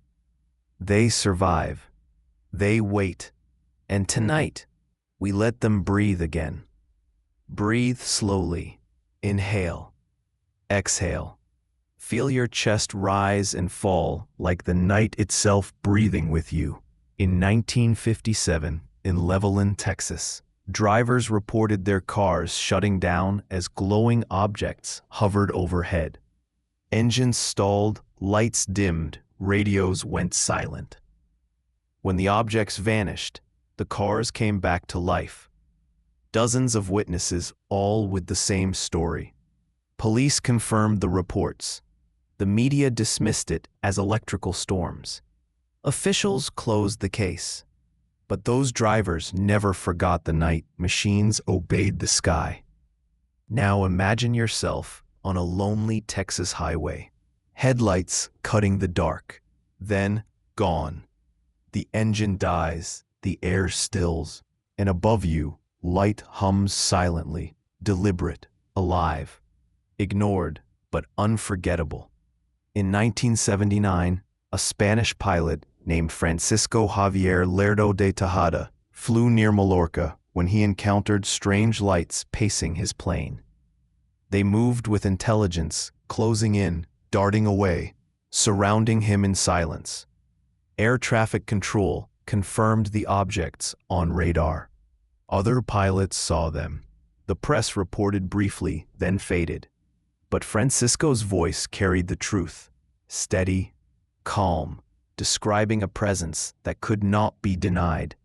They survive. They wait. And tonight, we let them breathe again. Breathe slowly. Inhale. Exhale. Feel your chest rise and fall like the night itself breathing with you. In 1957, in Levelland, Texas, drivers reported their cars shutting down as glowing objects hovered overhead. Engines stalled, lights dimmed, radios went silent. When the objects vanished, the cars came back to life. Dozens of witnesses, all with the same story. Police confirmed the reports. The media dismissed it as electrical storms. Officials closed the case. But those drivers never forgot the night machines obeyed the sky. Now imagine yourself on a lonely Texas highway. Headlights cutting the dark. Then, gone. The engine dies, the air stills, and above you, light hums silently, deliberate, alive. Ignored, but unforgettable. In 1979, a Spanish pilot named Francisco Javier Lerdo de Tejada flew near Mallorca when he encountered strange lights pacing his plane. They moved with intelligence, closing in, darting away, surrounding him in silence. Air traffic control confirmed the objects on radar. Other pilots saw them. The press reported briefly, then faded. But Francisco's voice carried the truth, steady, calm, describing a presence that could not be denied.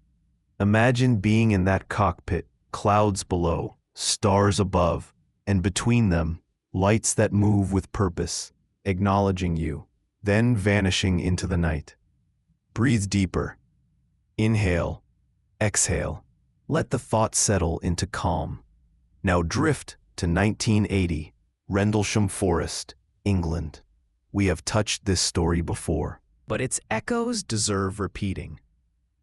Imagine being in that cockpit, clouds below, stars above, and between them, lights that move with purpose, acknowledging you, then vanishing into the night. Breathe deeper. Inhale, exhale. Let the thought settle into calm. Now drift to 1980, Rendlesham Forest, England. We have touched this story before, but its echoes deserve repeating.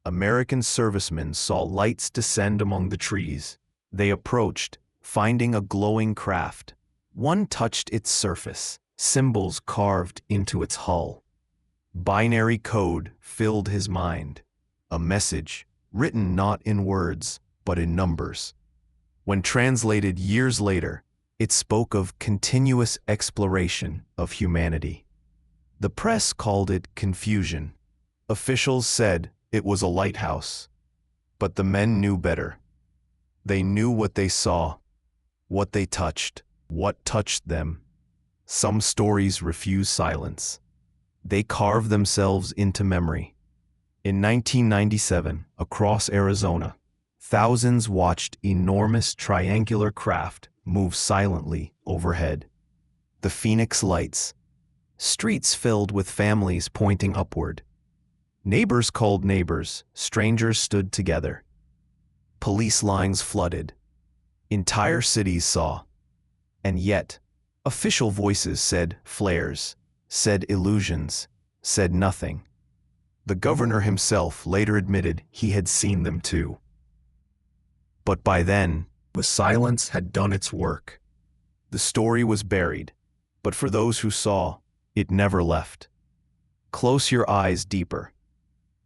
American servicemen saw lights descend among the trees. They approached, finding a glowing craft. One touched its surface, symbols carved into its hull. Binary code filled his mind. A message, written not in words, but in numbers. When translated years later, it spoke of continuous exploration of humanity. The press called it confusion. Officials said it was a lighthouse. But the men knew better. They knew what they saw, what they touched, what touched them. Some stories refuse silence. They carve themselves into memory. In 1997, across Arizona, thousands watched enormous triangular craft move silently overhead. The Phoenix Lights. Streets filled with families pointing upward. Neighbors called neighbors, strangers stood together. Police lines flooded. Entire cities saw. And yet, official voices said flares, said illusions, said nothing. The governor himself later admitted he had seen them too. But by then, the silence had done its work. The story was buried, but for those who saw, it never left. Close your eyes deeper.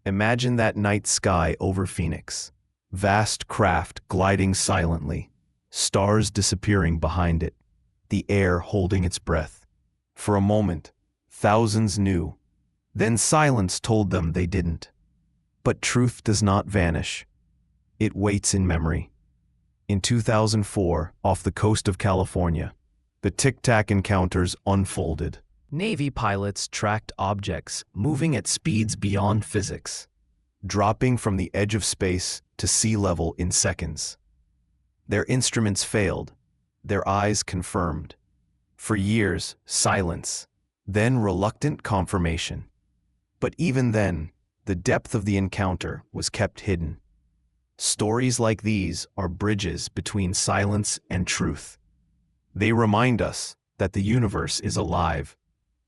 Imagine that night sky over Phoenix. Vast craft gliding silently, stars disappearing behind it, the air holding its breath. For a moment, thousands knew. Then silence told them they didn't. But truth does not vanish. It waits in memory. In 2004, off the coast of California, the Tic-Tac encounters unfolded. Navy pilots tracked objects moving at speeds beyond physics, dropping from the edge of space to sea level in seconds. Their instruments failed, their eyes confirmed. For years, silence, then reluctant confirmation. But even then, the depth of the encounter was kept hidden. Stories like these are bridges between silence and truth. They remind us that the universe is alive,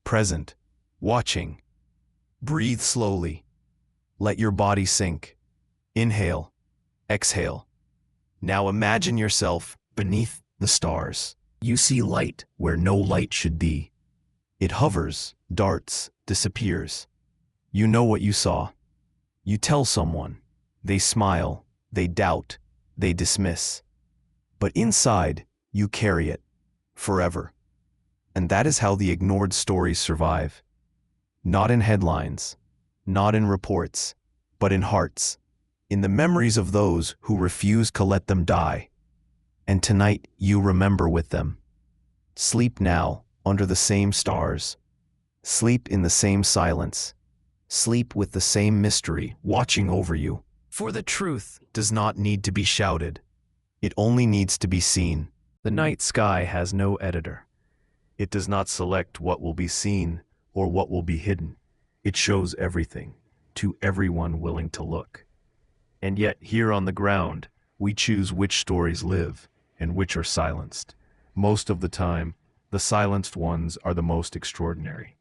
present, watching. Breathe slowly. Let your body sink. Inhale, exhale. Now imagine yourself beneath the stars. You see light where no light should be. It hovers, darts, disappears. You know what you saw. You tell someone. They smile, they doubt, they dismiss. But inside, you carry it. Forever. And that is how the ignored stories survive. Not in headlines, not in reports, but in hearts. In the memories of those who refuse to let them die. And tonight you remember with them. Sleep now, under the same stars. Sleep in the same silence. Sleep with the same mystery watching over you. For the truth does not need to be shouted. It only needs to be seen. The night sky has no editor. It does not select what will be seen or what will be hidden. It shows everything, to everyone willing to look. And yet here on the ground, we choose which stories live and which are silenced. Most of the time, the silenced ones are the most extraordinary.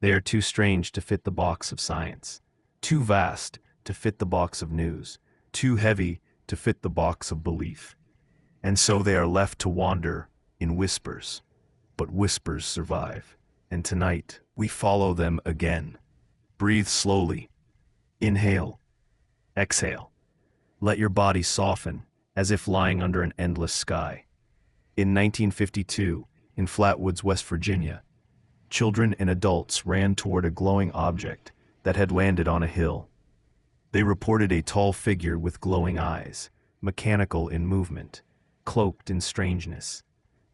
They are too strange to fit the box of science, too vast to fit the box of news, too heavy to fit the box of belief. And so they are left to wander in whispers. But whispers survive, and tonight we follow them again. Breathe slowly. Inhale. Exhale. Let your body soften, as if lying under an endless sky. In 1952, in Flatwoods, West Virginia, children and adults ran toward a glowing object that had landed on a hill. They reported a tall figure with glowing eyes, mechanical in movement, cloaked in strangeness.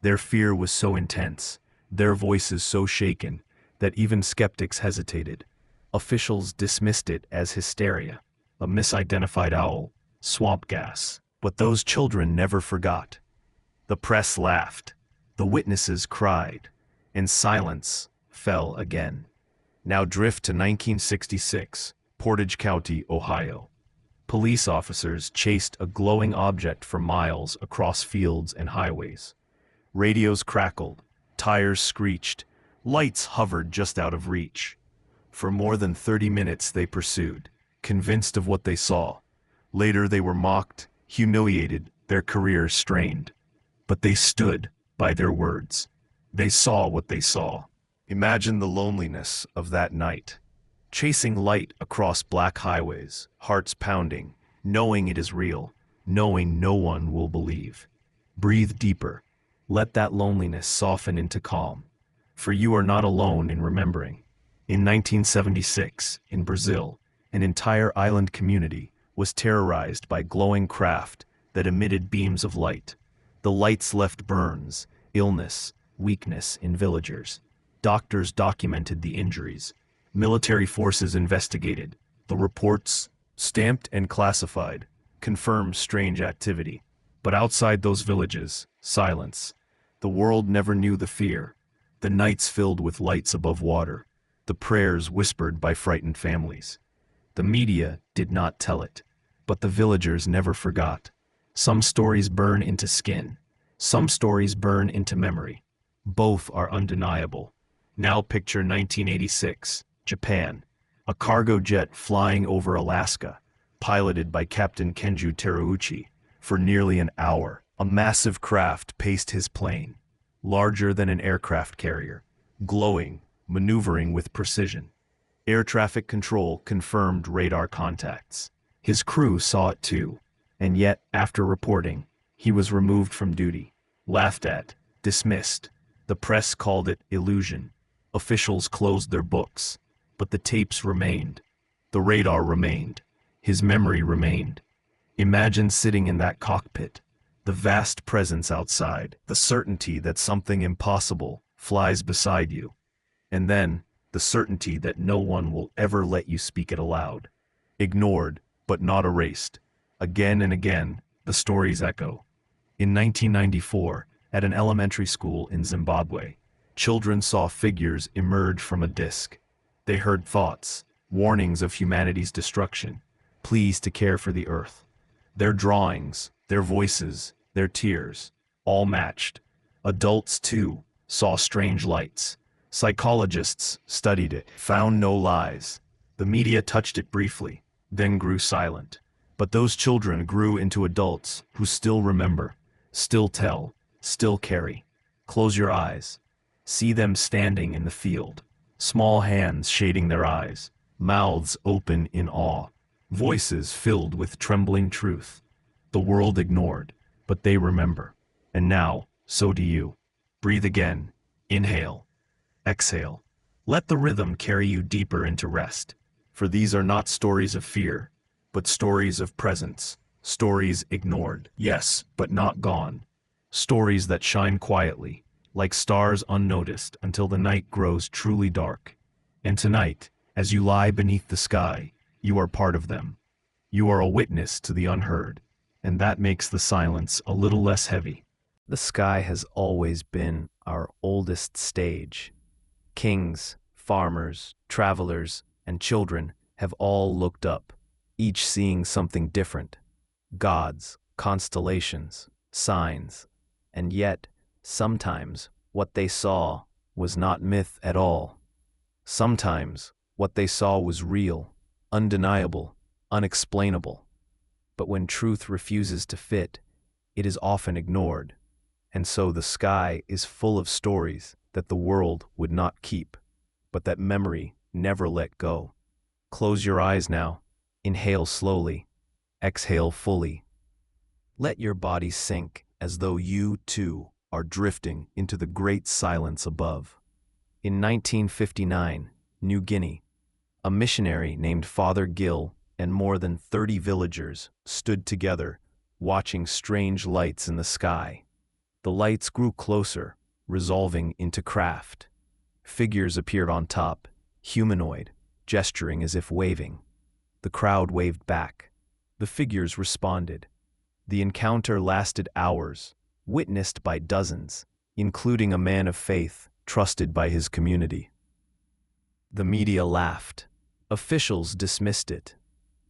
Their fear was so intense, their voices so shaken, that even skeptics hesitated. Officials dismissed it as hysteria, a misidentified owl, swamp gas. But those children never forgot. The press laughed, the witnesses cried, and silence fell again. Now drift to 1966, Portage County, Ohio. Police officers chased a glowing object for miles across fields and highways. Radios crackled, tires screeched, lights hovered just out of reach. For more than 30 minutes they pursued, convinced of what they saw. Later they were mocked, humiliated, their careers strained. But they stood by their words. They saw what they saw. Imagine the loneliness of that night. Chasing light across black highways, hearts pounding, knowing it is real, knowing no one will believe. Breathe deeper. Let that loneliness soften into calm, for you are not alone in remembering. In 1976, in Brazil, an entire island community was terrorized by glowing craft that emitted beams of light. The lights left burns, illness, weakness in villagers. Doctors documented the injuries. Military forces investigated. The reports, stamped and classified, confirmed strange activity. But outside those villages, silence. The world never knew the fear. The nights filled with lights above water. The prayers whispered by frightened families. The media did not tell it, but the villagers never forgot. Some stories burn into skin. Some stories burn into memory. Both are undeniable. Now picture 1986, Japan. A cargo jet flying over Alaska, piloted by Captain Kenju Terauchi. For nearly an hour, a massive craft paced his plane, larger than an aircraft carrier, glowing, maneuvering with precision. Air traffic control confirmed radar contacts. His crew saw it too, and yet, after reporting, he was removed from duty, laughed at, dismissed. The press called it illusion. Officials closed their books, but the tapes remained. The radar remained. His memory remained. Imagine sitting in that cockpit, the vast presence outside, the certainty that something impossible flies beside you, and then the certainty that no one will ever let you speak it aloud. Ignored, but not erased. Again and again, the stories echo. In 1994, at an elementary school in Zimbabwe, children saw figures emerge from a disk. They heard thoughts, warnings of humanity's destruction, pleas to care for the earth. Their drawings, their voices, their tears, all matched. Adults, too, saw strange lights. Psychologists studied it, found no lies. The media touched it briefly, then grew silent. But those children grew into adults who still remember, still tell, still carry. Close your eyes. See them standing in the field, small hands shading their eyes, mouths open in awe, voices filled with trembling truth. The world ignored, but they remember. And now, so do you. Breathe again. Inhale. Exhale. Let the rhythm carry you deeper into rest. For these are not stories of fear, but stories of presence. Stories ignored, yes, but not gone. Stories that shine quietly, like stars unnoticed until the night grows truly dark. And tonight, as you lie beneath the sky, you are part of them. You are a witness to the unheard, and that makes the silence a little less heavy. The sky has always been our oldest stage. Kings, farmers, travelers, and children have all looked up, each seeing something different. Gods, constellations, signs. And yet, sometimes, what they saw was not myth at all. Sometimes, what they saw was real, undeniable, unexplainable. But when truth refuses to fit, it is often ignored. And so the sky is full of stories that the world would not keep, but that memory never let go. Close your eyes now. Inhale slowly. Exhale fully. Let your body sink as though you, too, are drifting into the great silence above. In 1959, New Guinea, a missionary named Father Gill and more than 30 villagers stood together, watching strange lights in the sky. The lights grew closer, resolving into craft. Figures appeared on top, humanoid, gesturing as if waving. The crowd waved back. The figures responded. The encounter lasted hours, witnessed by dozens, including a man of faith trusted by his community. The media laughed. Officials dismissed it.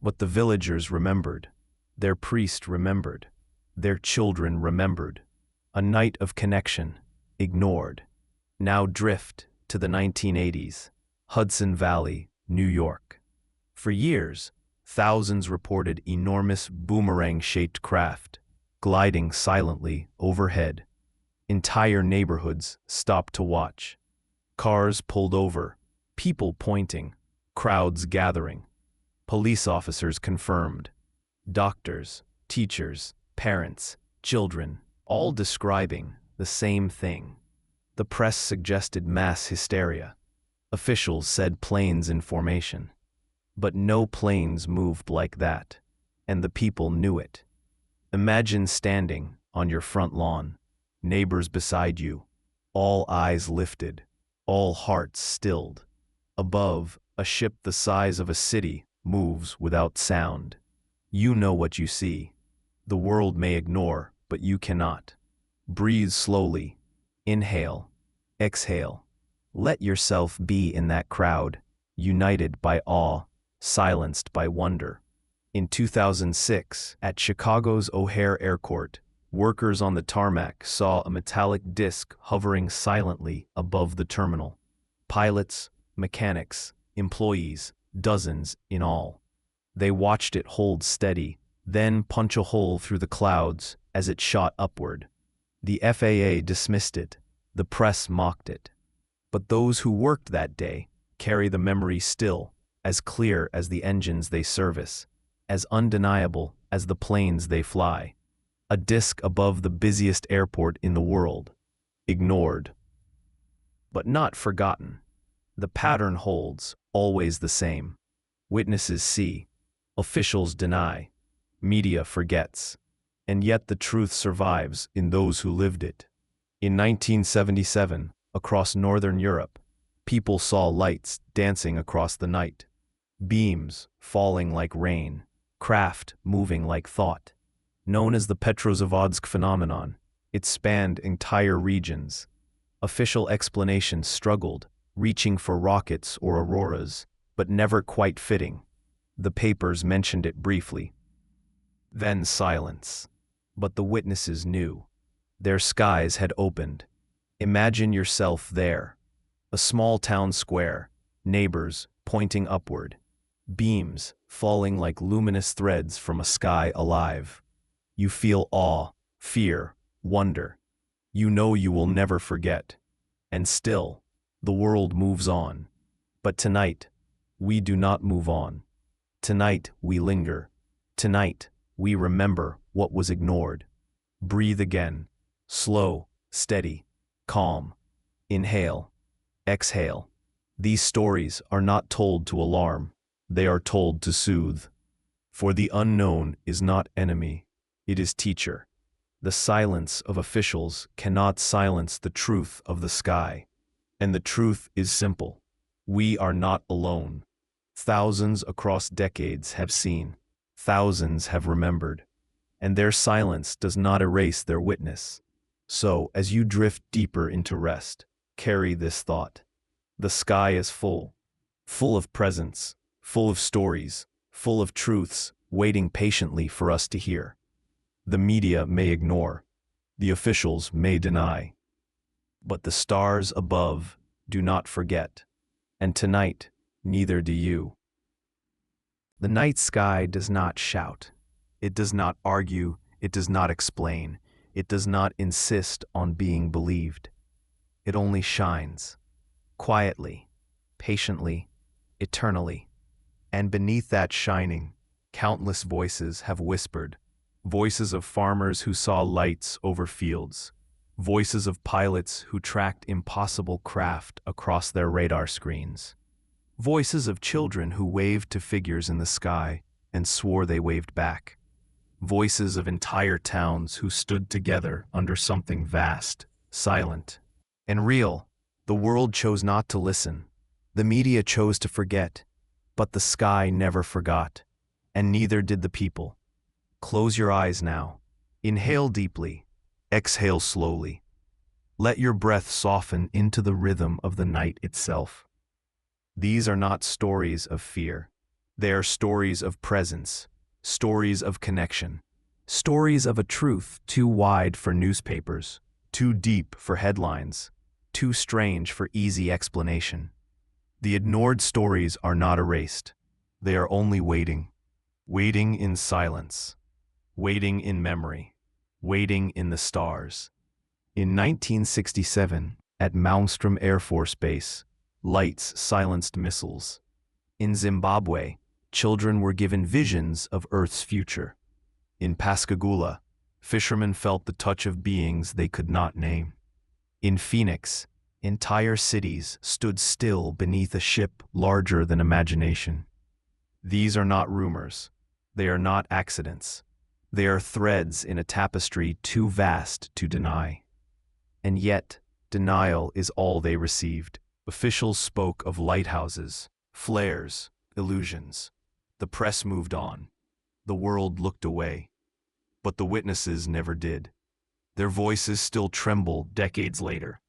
But the villagers remembered. Their priest remembered. Their children remembered. A night of connection, ignored. Now drift to the 1980s, Hudson Valley, New York. For years, thousands reported enormous boomerang-shaped craft, gliding silently overhead. Entire neighborhoods stopped to watch. Cars pulled over, people pointing, crowds gathering. Police officers confirmed. Doctors, teachers, parents, children, all describing the same thing. The press suggested mass hysteria. Officials said planes in formation. But no planes moved like that, and the people knew it. Imagine standing on your front lawn, neighbors beside you, all eyes lifted, all hearts stilled. Above, a ship the size of a city moves without sound. You know what you see. The world may ignore, but you cannot. Breathe slowly. Inhale. Exhale. Let yourself be in that crowd, united by awe, silenced by wonder. In 2006, at Chicago's O'Hare Airport, workers on the tarmac saw a metallic disc hovering silently above the terminal. Pilots, mechanics, employees, dozens in all. They watched it hold steady, then punch a hole through the clouds as it shot upward. The FAA dismissed it. The press mocked it. But those who worked that day carry the memory still, as clear as the engines they service, as undeniable as the planes they fly. A disc above the busiest airport in the world. Ignored. But not forgotten. The pattern holds, always the same. Witnesses see. Officials deny. Media forgets. And yet the truth survives in those who lived it. In 1977, across northern Europe, people saw lights dancing across the night. Beams falling like rain. Craft moving like thought. Known as the Petrozavodsk phenomenon, it spanned entire regions. Official explanations struggled, reaching for rockets or auroras, but never quite fitting. The papers mentioned it briefly. Then silence. But the witnesses knew. Their skies had opened. Imagine yourself there. A small town square, neighbors pointing upward. Beams falling like luminous threads from a sky alive. You feel awe, fear, wonder. You know you will never forget. And still, the world moves on. But tonight, we do not move on. Tonight, we linger. Tonight, we remember what was ignored. Breathe again. Slow, steady, calm. Inhale. Exhale. These stories are not told to alarm. They are told to soothe. For the unknown is not enemy. It is teacher. The silence of officials cannot silence the truth of the sky. And the truth is simple. We are not alone. Thousands across decades have seen. Thousands have remembered. And their silence does not erase their witness. So, as you drift deeper into rest, carry this thought. The sky is full. Full of presence, full of stories, full of truths, waiting patiently for us to hear. The media may ignore. The officials may deny. But the stars above do not forget. And tonight, neither do you. The night sky does not shout. It does not argue. It does not explain. It does not insist on being believed. It only shines. Quietly, patiently, eternally. And beneath that shining, countless voices have whispered. Voices of farmers who saw lights over fields. Voices of pilots who tracked impossible craft across their radar screens. Voices of children who waved to figures in the sky and swore they waved back. Voices of entire towns who stood together under something vast, silent, and real. The world chose not to listen. The media chose to forget. But the sky never forgot. And neither did the people. Close your eyes now. Inhale deeply. Exhale slowly. Let your breath soften into the rhythm of the night itself. These are not stories of fear. They are stories of presence, stories of connection, stories of a truth too wide for newspapers, too deep for headlines, too strange for easy explanation. The ignored stories are not erased. They are only waiting. Waiting in silence. Waiting in memory. Waiting in the stars. In 1967, at Malmstrom Air Force Base, lights silenced missiles. In Zimbabwe, children were given visions of Earth's future. In Pascagoula, fishermen felt the touch of beings they could not name. In Phoenix, entire cities stood still beneath a ship larger than imagination. These are not rumors. They are not accidents. They are threads in a tapestry too vast to deny. And yet, denial is all they received. Officials spoke of lighthouses, flares, illusions. The press moved on. The world looked away. But the witnesses never did. Their voices still tremble decades later.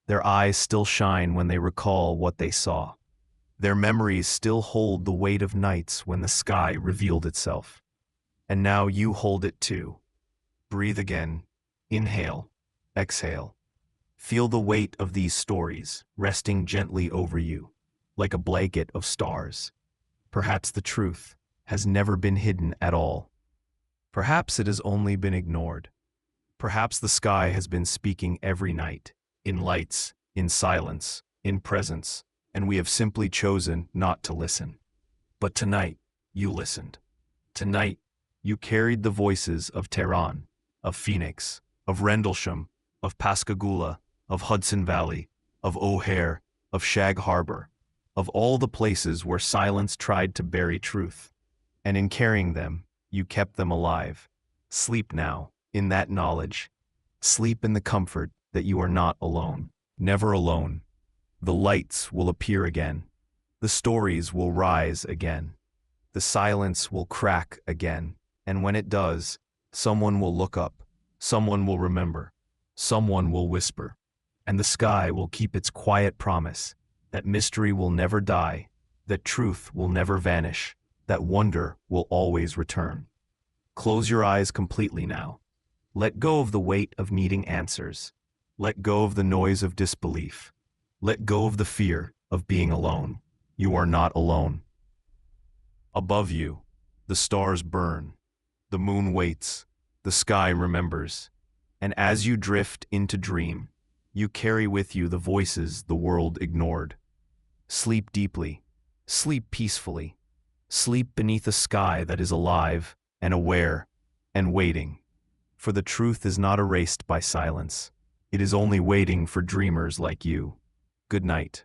Their eyes still shine when they recall what they saw. Their memories still hold the weight of nights when the sky revealed itself. And now you hold it too. Breathe again. Inhale. Exhale. Feel the weight of these stories resting gently over you, like a blanket of stars. Perhaps the truth has never been hidden at all. Perhaps it has only been ignored. Perhaps the sky has been speaking every night, in lights, in silence, in presence, and we have simply chosen not to listen. But tonight, you listened. Tonight, you carried the voices of Tehran, of Phoenix, of Rendlesham, of Pascagoula, of Hudson Valley, of O'Hare, of Shag Harbor, of all the places where silence tried to bury truth. And in carrying them, you kept them alive. Sleep now, in that knowledge. Sleep in the comfort that you are not alone, never alone. The lights will appear again. The stories will rise again. The silence will crack again. And when it does, someone will look up, someone will remember, someone will whisper. And the sky will keep its quiet promise that mystery will never die, that truth will never vanish, that wonder will always return. Close your eyes completely now. Let go of the weight of needing answers. Let go of the noise of disbelief. Let go of the fear of being alone. You are not alone. Above you, the stars burn. The moon waits. The sky remembers. And as you drift into dream, You carry with you the voices the world ignored. Sleep deeply. Sleep peacefully. Sleep beneath a sky that is alive and aware and waiting. For the truth is not erased by silence. It is only waiting for dreamers like you. Good night.